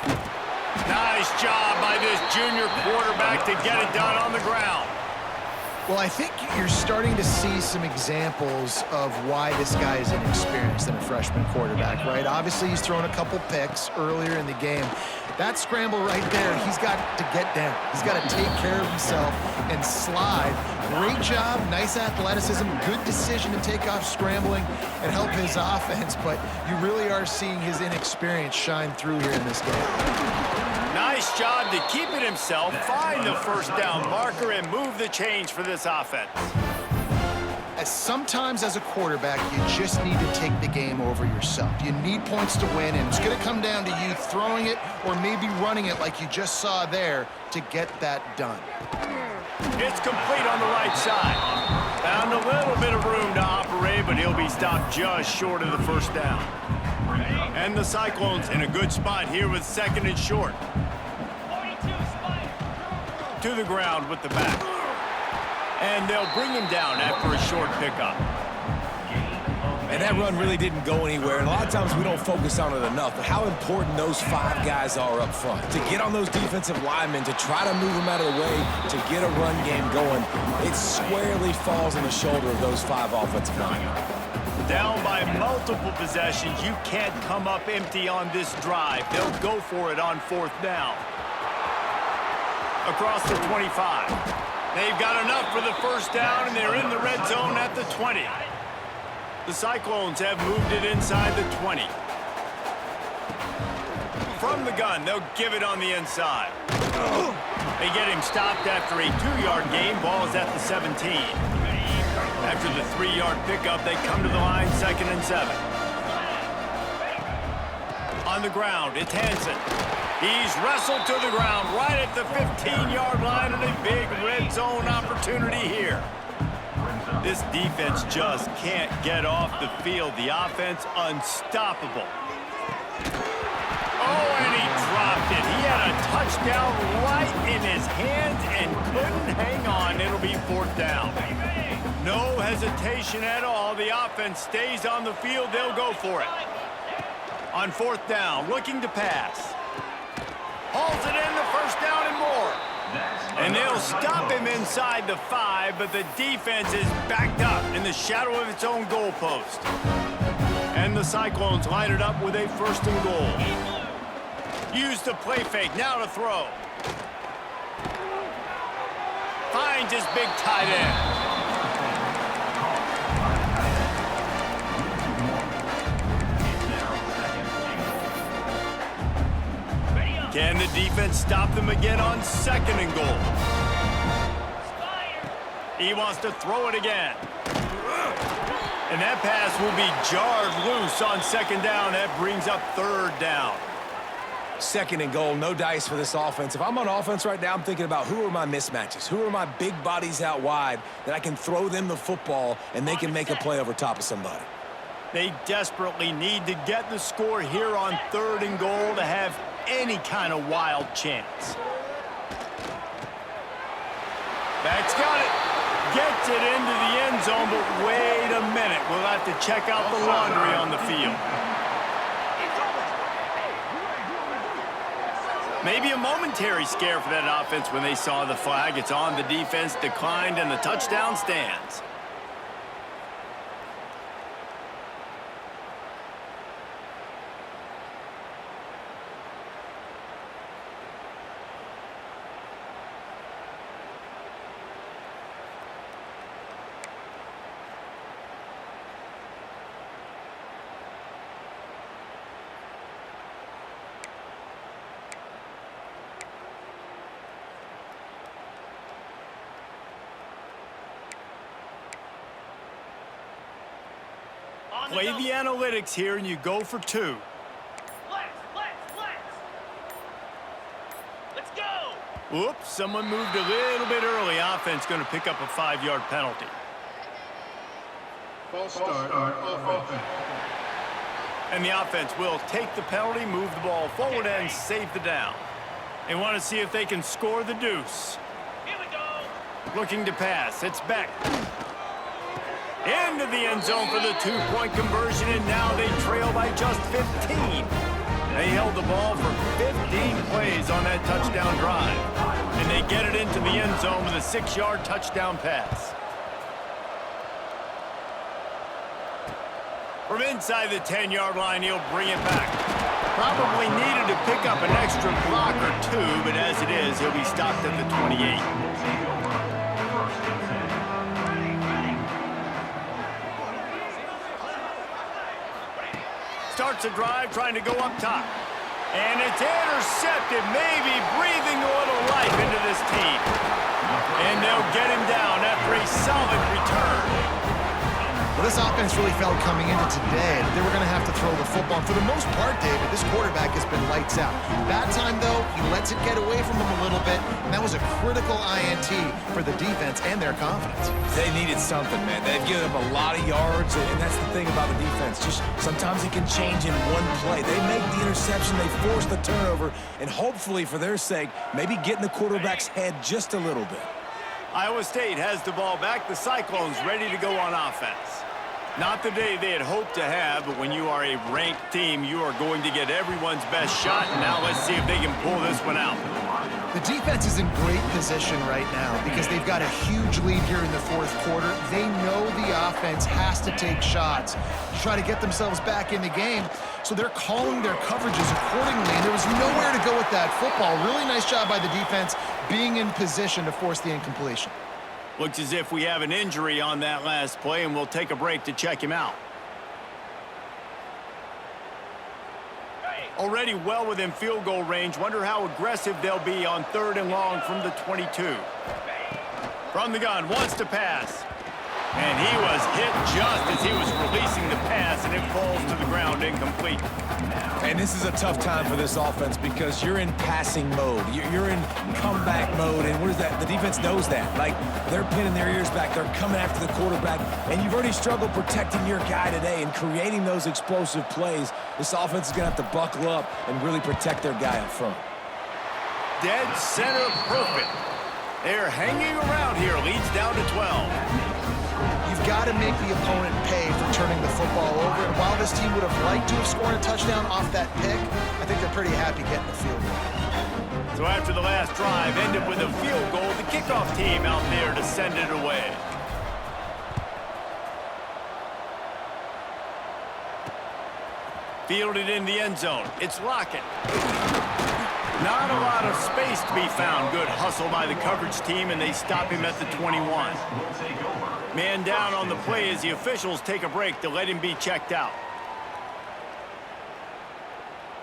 Nice job by this junior quarterback to get it done on the ground. Well, I think you're starting to see some examples of why this guy is inexperienced than a freshman quarterback, right? Obviously, he's thrown a couple picks earlier in the game. That scramble right there, he's got to get down. He's got to take care of himself and slide. Great job, nice athleticism, good decision to take off scrambling and help his offense, but you really are seeing his inexperience shine through here in this game. Nice job to keep it himself, find the first down marker, and move the change for this offense. Sometimes as a quarterback, you just need to take the game over yourself. You need points to win, and it's going to come down to you throwing it or maybe running it like you just saw there to get that done. It's complete on the right side. Found a little bit of room to operate, but he'll be stopped just short of the first down. And the Cyclones in a good spot here with 2nd and short. To the ground with the back. And they'll bring him down after a short pickup. And that run really didn't go anywhere. And a lot of times we don't focus on it enough, but how important those 5 guys are up front. To get on those defensive linemen, to try to move them out of the way, to get a run game going, it squarely falls on the shoulder of those 5 offensive linemen. Down by multiple possessions, you can't come up empty on this drive. They'll go for it on 4th down. Across the 25. They've got enough for the first down, and they're in the red zone at the 20. The Cyclones have moved it inside the 20. From the gun, they'll give it on the inside. They get him stopped after a 2-yard gain. Ball is at the 17. After the 3-yard pickup, they come to the line, 2nd and 7. On the ground, it's Hansen. He's wrestled to the ground right at the 15-yard line, and a big red zone opportunity here. This defense just can't get off the field. The offense unstoppable. Oh, and he dropped it. He had a touchdown right in his hands and couldn't hang on. It'll be 4th down. No hesitation at all. The offense stays on the field. They'll go for it. On 4th down, looking to pass. Hauls it in, the first down and more. And they'll stop him inside the 5, but the defense is backed up in the shadow of its own goalpost. And the Cyclones line it up with a 1st and goal. Use the play fake, now to throw. Finds his big tight end. Can the defense stop them again on 2nd and goal? He wants to throw it again. And that pass will be jarred loose on 2nd down. That brings up 3rd down. 2nd and goal, no dice for this offense. If I'm on offense right now, I'm thinking about who are my mismatches? Who are my big bodies out wide that I can throw them the football and they can make a play over top of somebody? They desperately need to get the score here on 3rd and goal to have any kind of wild chance. Beck's got it. Gets it into the end zone, but wait a minute. We'll have to check out the laundry on the field. Maybe a momentary scare for that offense when they saw the flag. It's on, the defense declined, and the touchdown stands. Play the analytics here, and you go for 2. Let's go. Oops, someone moved a little bit early. Offense going to pick up a 5-yard penalty. False start offense. And the offense will take the penalty, move the ball forward, and save the down. They want to see if they can score the deuce. Here we go. Looking to pass. It's Beck. Into the end zone for the 2-point conversion, and now they trail by just 15. They held the ball for 15 plays on that touchdown drive, and they get it into the end zone with a 6-yard touchdown pass. From inside the 10-yard line, he'll bring it back. Probably needed to pick up an extra block or 2, but as it is, he'll be stopped at the 28. Starts a drive trying to go up top. And it's intercepted, maybe breathing a little life into this team. And they'll get him down after a solid return. Well, this offense really felt coming into today that they were going to have to throw the football. And for the most part, David, this quarterback has been lights out. That time, though, he lets it get away from him a little bit, and that was a critical INT for the defense and their confidence. They needed something, man. They've given up a lot of yards, and that's the thing about the defense. Just sometimes it can change in one play. They make the interception, they force the turnover, and hopefully, for their sake, maybe get in the quarterback's head just a little bit. Iowa State has the ball back. The Cyclones ready to go on offense. Not the day they had hoped to have, but when you are a ranked team, you are going to get everyone's best shot. And now let's see if they can pull this one out. The defense is in great position right now because they've got a huge lead here in the 4th quarter. They know the offense has to take shots to try to get themselves back in the game. So they're calling their coverages accordingly, and there was nowhere to go with that football. Really nice job by the defense being in position to force the incompletion. Looks as if we have an injury on that last play, and we'll take a break to check him out. Already well within field goal range. Wonder how aggressive they'll be on 3rd and long from the 22. From the gun, wants to pass. And he was hit just as he was releasing the pass, and it falls to the ground incomplete. And this is a tough time for this offense because you're in passing mode. You're in comeback mode, and what is that? The defense knows that. Like, they're pinning their ears back. They're coming after the quarterback, and you've already struggled protecting your guy today and creating those explosive plays. This offense is going to have to buckle up and really protect their guy up front. Dead center perfect. They're hanging around here. Leads down to 12. You've got to make the opponent pay for turning the football over. And while this team would have liked to have scored a touchdown off that pick, I think they're pretty happy getting the field goal. So after the last drive ended with a field goal, the kickoff team out there to send it away. Fielded in the end zone. It's Lockett. Not a lot of space to be found. Good hustle by the coverage team, and they stop him at the 21. Man down on the play as the officials take a break to let him be checked out.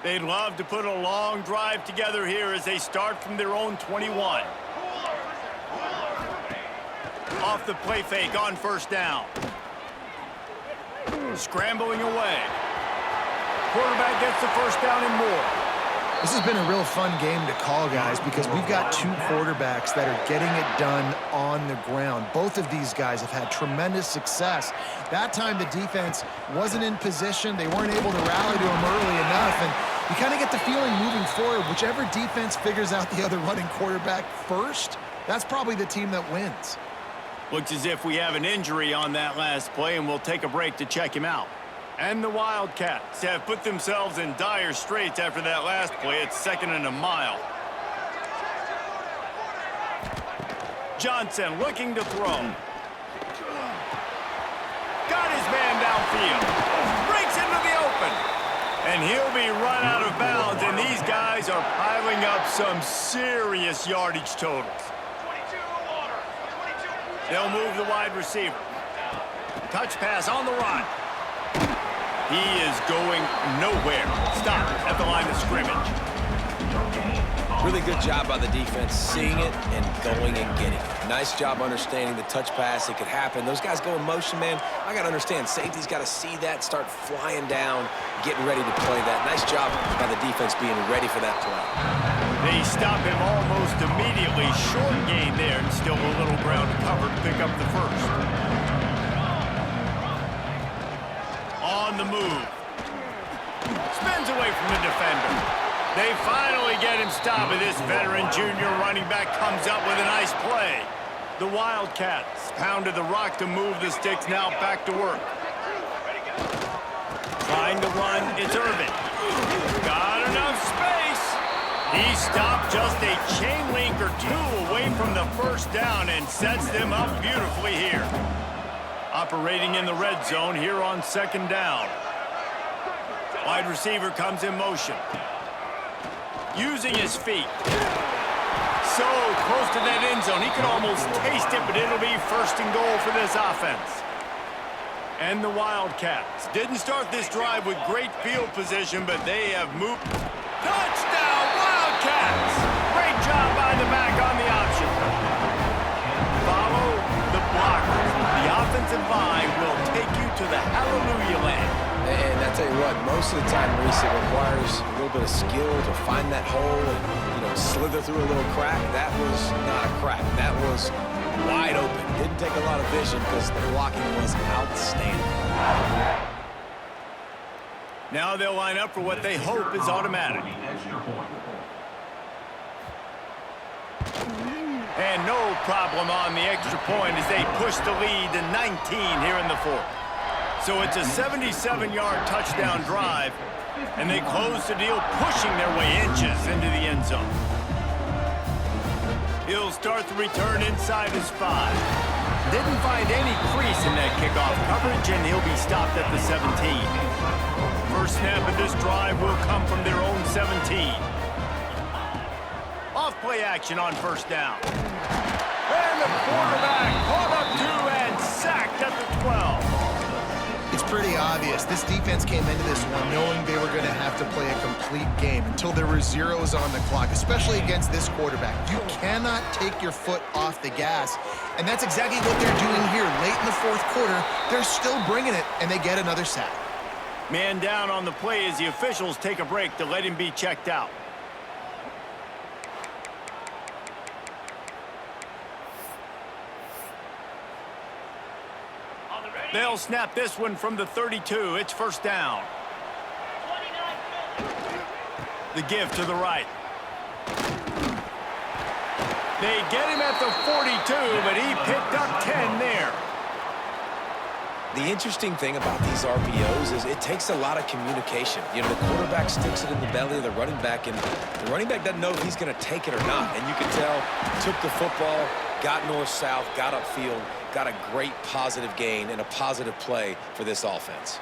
They'd love to put a long drive together here as they start from their own 21. Off the play fake on 1st down. Scrambling away. Quarterback gets the 1st down and more. This has been a real fun game to call, guys, because we've got 2 quarterbacks that are getting it done on the ground. Both of these guys have had tremendous success. That time, the defense wasn't in position. They weren't able to rally to him early enough, and you kind of get the feeling moving forward, whichever defense figures out the other running quarterback first, that's probably the team that wins. Looks as if we have an injury on that last play, and we'll take a break to check him out. And the Wildcats have put themselves in dire straits after that last play. It's 2nd and a mile. Johnson looking to throw. Got his man downfield. Breaks into the open. And he'll be run out of bounds, and these guys are piling up some serious yardage totals. They'll move the wide receiver. Touch pass on the run. He is going nowhere. Stop at the line of scrimmage. Really good job by the defense, seeing it and going and getting it. Nice job understanding the touch pass. It could happen. Those guys go in motion, man. I got to understand, safety's got to see that, start flying down, getting ready to play that. Nice job by the defense being ready for that play. They stop him almost immediately. Short gain there, and still a little ground covered to pick up the first. On the move. Spins away from the defender. They finally get him stopped, and this veteran junior running back comes up with a nice play. The Wildcats pounded the rock to move the sticks, now back to work. Trying to run, it's Irvin. Got enough space. He stopped just a chain link or two away from the first down and sets them up beautifully here. Operating in the red zone here on 2nd down. Wide receiver comes in motion. Using his feet. So close to that end zone. He could almost taste it, but it'll be 1st and goal for this offense. And the Wildcats didn't start this drive with great field position, but they have moved. Touchdown, Wildcats! Great job by the back on the option. Follow the blockers. The offensive line will take you to the hallelujah land. And I tell you what, most of the time, Reese, it requires a little bit of skill to find that hole and, slither through a little crack. That was not a crack. That was wide open. Didn't take a lot of vision because the blocking was outstanding. Now they'll line up for what they hope is automatic. And no problem on the extra point as they push the lead to 19 here in the 4th. So it's a 77-yard touchdown drive, and they close the deal, pushing their way inches into the end zone. He'll start the return inside his 5. Didn't find any crease in that kickoff coverage, and he'll be stopped at the 17. First snap of this drive will come from their own 17. Off play action on 1st down. And the quarterback caught up to and sacked at the 12. It's pretty obvious. This defense came into this one knowing they were going to have to play a complete game until there were zeros on the clock, especially against this quarterback. You cannot take your foot off the gas, and that's exactly what they're doing here. Late in the 4th quarter, they're still bringing it, and they get another sack. Man down on the play as the officials take a break to let him be checked out. They'll snap this one from the 32. It's 1st down. The give to the right. They get him at the 42, but he picked up 10 there. The interesting thing about these RPOs is it takes a lot of communication. The quarterback sticks it in the belly of the running back, and the running back doesn't know if he's going to take it or not. And you can tell, took the football, got north-south, got upfield, got a great positive gain and a positive play for this offense.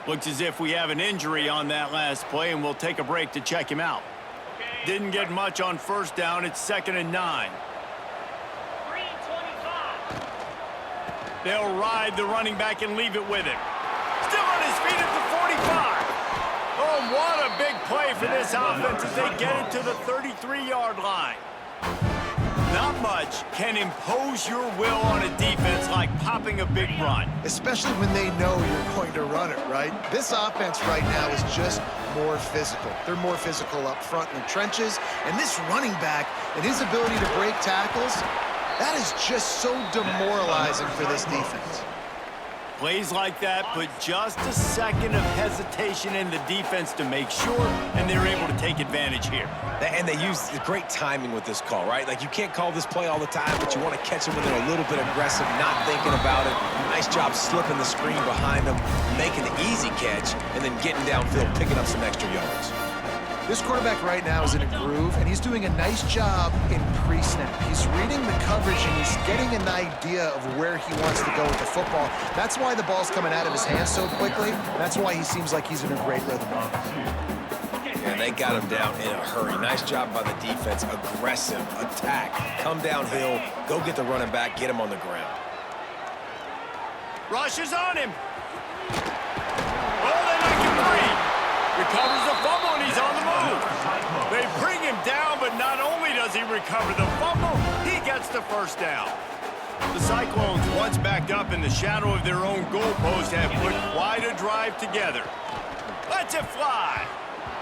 Looks as if we have an injury on that last play, and we'll take a break to check him out. Didn't get much on 1st down. It's 2nd and 9. They'll ride the running back and leave it with him. Still on his feet at the 45. Oh, what a big play for this offense as they get it to the 33-yard line. Not much can impose your will on a defense like popping a big run. Especially when they know you're going to run it, right? This offense right now is just more physical. They're more physical up front in the trenches, and this running back and his ability to break tackles, that is just so demoralizing for this defense. Plays like that put just a second of hesitation in the defense to make sure, and they're able to take advantage here. And they use great timing with this call, right? Like, you can't call this play all the time, but you want to catch them when they're a little bit aggressive, not thinking about it. Nice job slipping the screen behind them, making the easy catch, and then getting downfield, picking up some extra yards. This quarterback right now is in a groove, and he's doing a nice job in pre-snap. He's reading the coverage, and he's getting an idea of where he wants to go with the football. That's why the ball's coming out of his hands so quickly. That's why he seems like he's in a great rhythm. And they got him down in a hurry. Nice job by the defense. Aggressive attack. Come downhill, go get the running back, get him on the ground. Rush is on him. Oh, they knock him free. Recovers the fumble, and he's on the move. They bring him down, but not only does he recover the fumble, he gets the first down. The Cyclones, once backed up in the shadow of their own goalpost, have put quite a drive together. Lets it fly.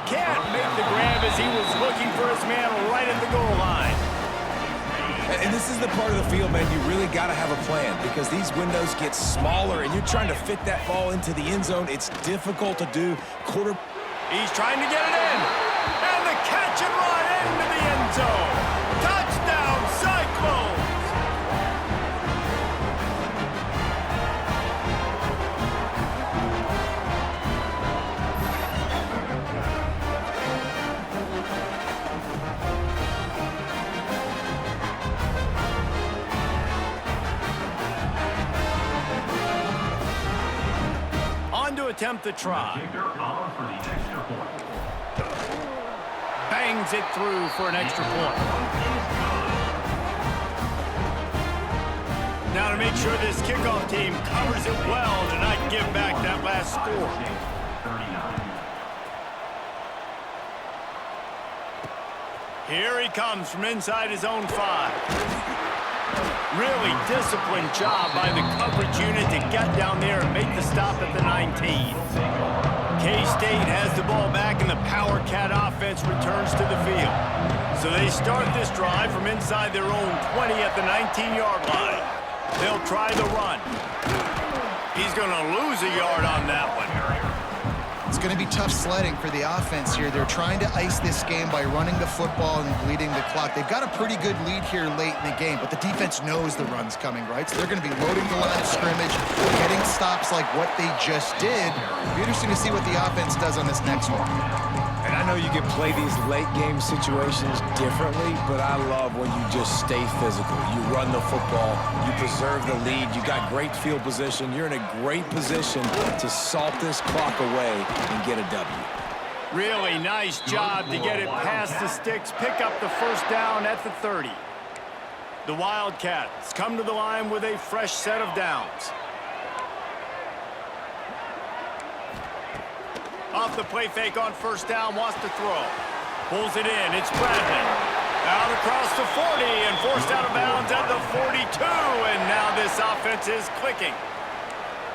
Can't make the grab as he was looking for his man right at the goal line. And this is the part of the field, man, you really got to have a plan because these windows get smaller and you're trying to fit that ball into the end zone. It's difficult to do. He's trying to get it in. And the catch and run into the end zone. Touchdown, Cyclones! On to attempt the try. Bangs it through for an extra point. Now to make sure this kickoff team covers it well to not give back that last score. Here he comes from inside his own 5. Really disciplined job by the coverage unit to get down there and make the stop at the 19. K-State has the ball back, and the Power Cat offense returns to the field. So they start this drive from inside their own 20 at the 19-yard line. They'll try the run. He's going to lose a yard on that one. It's going to be tough sledding for the offense here. They're trying to ice this game by running the football and bleeding the clock. They've got a pretty good lead here late in the game, but the defense knows the run's coming, right? So they're going to be loading the line of scrimmage, getting stops like what they just did. It'll be interesting to see what the offense does on this next one. And I know you can play these late game situations differently, but I love when you just stay physical. You run the football, you preserve the lead, you got great field position, you're in a great position to salt this clock away and get a W. Really nice job to get it past the sticks, pick up the first down at the 30. The Wildcats come to the line with a fresh set of downs. Off the play fake on first down, wants to throw. Pulls it in, it's Bradley. Out across the 40 and forced out of bounds at the 42, and now this offense is clicking.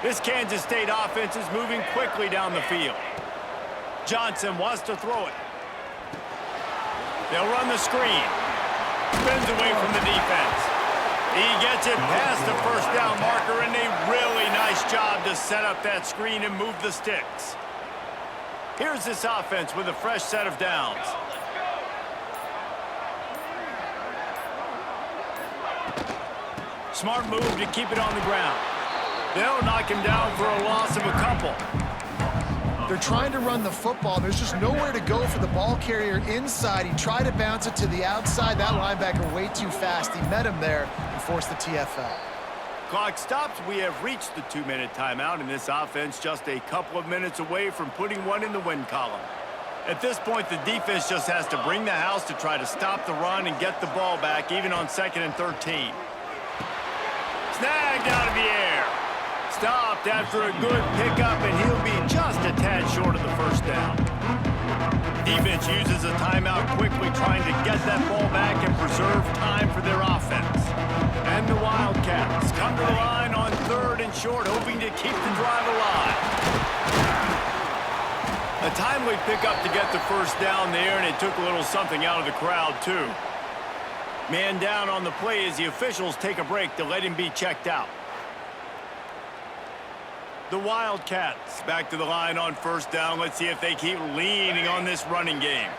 This Kansas State offense is moving quickly down the field. Johnson wants to throw it. They'll run the screen. Spins away from the defense. He gets it past the first down marker, and a really nice job to set up that screen and move the sticks. Here's this offense with a fresh set of downs. Smart move to keep it on the ground. They'll knock him down for a loss of a couple. They're trying to run the football. There's just nowhere to go for the ball carrier inside. He tried to bounce it to the outside. That linebacker way too fast. He met him there and forced the TFL. Clock stops. We have reached the 2-minute timeout, and this offense just a couple of minutes away from putting one in the win column. At this point, the defense just has to bring the house to try to stop the run and get the ball back, even on 2nd and 13. Snagged out of the air. Stopped after a good pickup, and he'll be just a tad short of the first down. Defense uses a timeout quickly, trying to get that ball back and preserve time for their offense. And the Wildcats come to the line on 3rd and short, hoping to keep the drive alive. A timely pickup to get the first down there, and it took a little something out of the crowd, too. Man down on the play as the officials take a break to let him be checked out. The Wildcats back to the line on first down. Let's see if they keep leaning on this running game.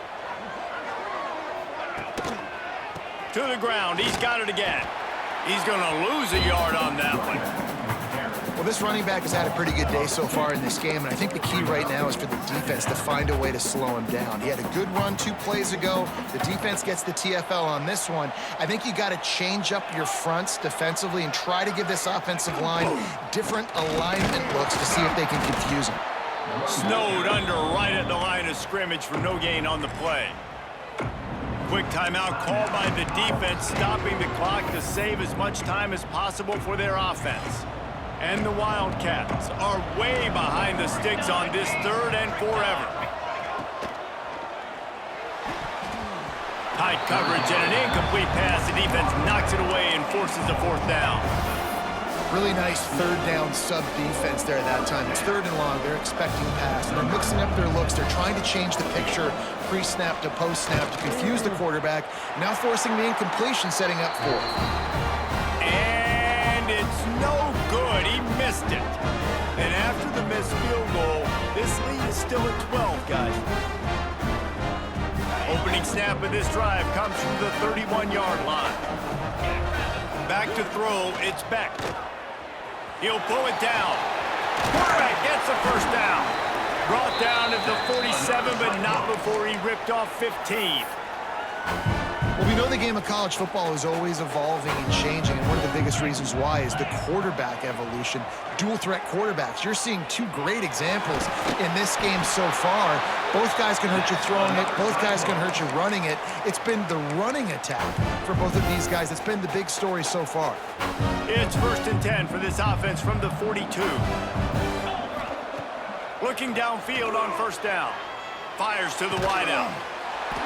To the ground. He's got it again. He's going to lose a yard on that one. Well, this running back has had a pretty good day so far in this game, and I think the key right now is for the defense to find a way to slow him down. He had a good run 2 plays ago. The defense gets the TFL on this one. I think you got to change up your fronts defensively and try to give this offensive line different alignment looks to see if they can confuse him. Snowed under right at the line of scrimmage for no gain on the play. Quick timeout called by the defense, stopping the clock to save as much time as possible for their offense. And the Wildcats are way behind the sticks on this 3rd and forever. Tight coverage and an incomplete pass. The defense knocks it away and forces a 4th down. Really nice 3rd down sub defense there that time. It's 3rd and long. They're expecting pass. They're mixing up their looks. They're trying to change the picture pre-snap to post-snap to confuse the quarterback. Now forcing the incompletion, setting up 4th. And it's no good. He missed it. And after the missed field goal, this lead is still at 12, guys. Opening snap of this drive comes from the 31-yard line. Back to throw, it's Beck. He'll pull it down. Quarterback gets the 1st down. Brought down at the 47, but not before he ripped off 15. Well, we know the game of college football is always evolving and changing, and one of the biggest reasons why is the quarterback evolution. Dual threat quarterbacks. You're seeing 2 great examples in this game so far. Both guys can hurt you throwing it. Both guys can hurt you running it. It's been the running attack for both of these guys that's been the big story so far. It's 1st and 10 for this offense from the 42. Looking downfield on 1st down. Fires to the wideout.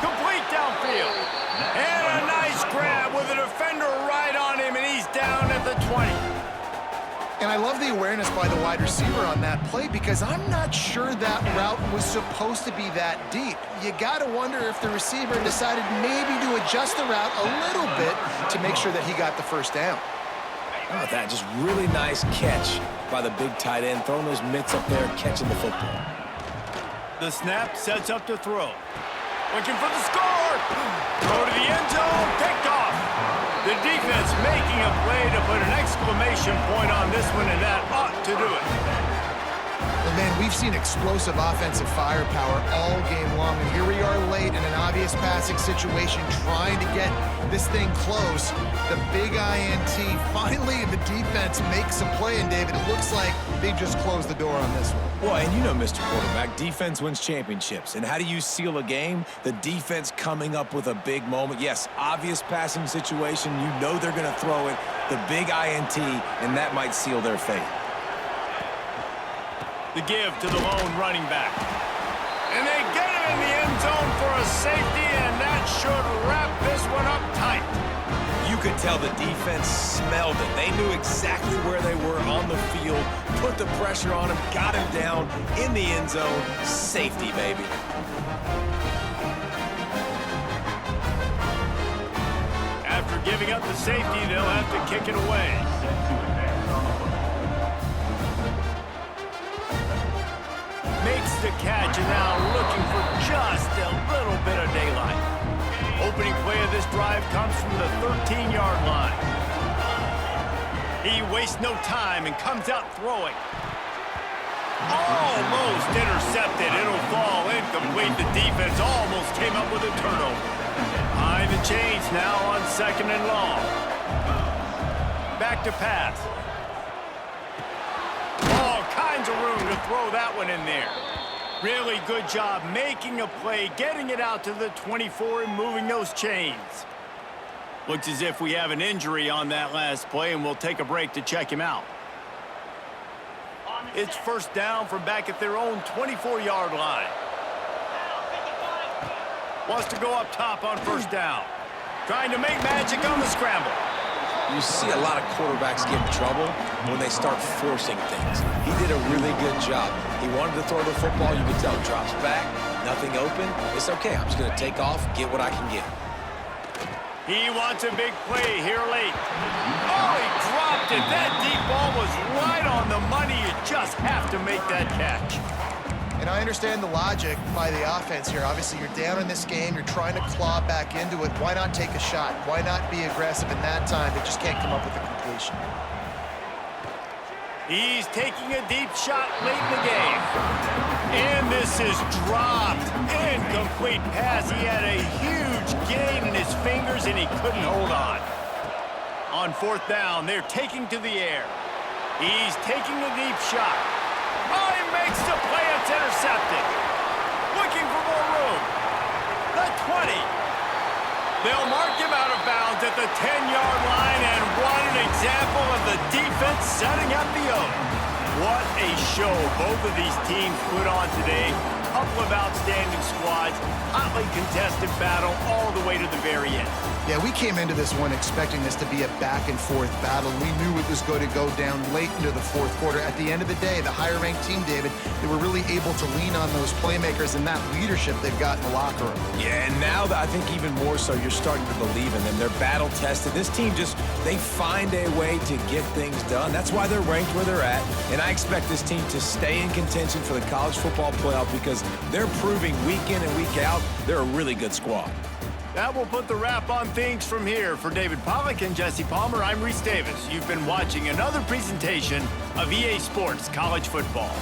Complete downfield. And a nice grab with a defender right on him, and he's down at the 20. And I love the awareness by the wide receiver on that play because I'm not sure that route was supposed to be that deep. You got to wonder if the receiver decided maybe to adjust the route a little bit to make sure that he got the 1st down. How about that? Just really nice catch by the big tight end, throwing those mitts up there, catching the football. The snap sets up to throw. Looking for the score. Throw to the end zone. Picked off. The defense making a play to put an exclamation point on this one, and that ought to do it. Well, man, we've seen explosive offensive firepower all game long, and here we are late in an obvious passing situation trying to get this thing close. The big INT. Finally, the defense makes a play, and David, it looks like they just closed the door on this one. Well, and you know, Mr. Quarterback, defense wins championships. And how do you seal a game? The defense coming up with a big moment. Yes, obvious passing situation. You know they're going to throw it. The big INT, and that might seal their fate. The give to the lone running back. And they get it in the end zone for a safety, and that should wrap this one up tight. You could tell the defense smelled it. They knew exactly where they were on the field, put the pressure on him, got him down in the end zone. Safety, baby. After giving up the safety, they'll have to kick it away. Makes the catch, and now looking for just a little bit of daylight. Opening play of this drive comes from the 13-yard line. He wastes no time and comes out throwing. Almost intercepted. It'll fall incomplete. The defense almost came up with a turnover. Behind the chains now on 2nd and long. Back to pass. All kinds of room to throw that one in there. Really good job making a play, getting it out to the 24 and moving those chains. Looks as if we have an injury on that last play, and we'll take a break to check him out. It's 1st down from back at their own 24-yard line. Wants to go up top on 1st down. Trying to make magic on the scramble. You see a lot of quarterbacks get in trouble when they start forcing things. He did a really good job. He wanted to throw the football. You could tell, drops back, nothing open. It's okay. I'm just going to take off, get what I can get. He wants a big play here late. Oh, he dropped intercepted. That deep ball was right on the money. You just have to make that catch. And I understand the logic by the offense here. Obviously, you're down in this game. You're trying to claw back into it. Why not take a shot? Why not be aggressive in that time? They just can't come up with a completion. He's taking a deep shot late in the game. And this is dropped. Incomplete pass. He had a huge gain in his fingers, and he couldn't hold on. On fourth down, they're taking to the air. He's taking a deep shot. Oh, he makes the play. It's intercepted. Looking for more room. The 20. They'll mark him out of bounds at the 10-yard line, and what an example of the defense setting up the O. What a show both of these teams put on today. Couple of outstanding squads, hotly contested battle all the way to the very end. Yeah, we came into this one expecting this to be a back-and-forth battle. We knew it was going to go down late into the fourth quarter. At the end of the day, the higher-ranked team, David, they were really able to lean on those playmakers and that leadership they've got in the locker room. Yeah, and now I think even more so, you're starting to believe in them. They're battle-tested. This team they find a way to get things done. That's why they're ranked where they're at. And I expect this team to stay in contention for the college football playoff because they're proving week in and week out they're a really good squad. That will put the wrap on things from here. For David Pollack and Jesse Palmer, I'm Reese Davis. You've been watching another presentation of EA Sports College Football.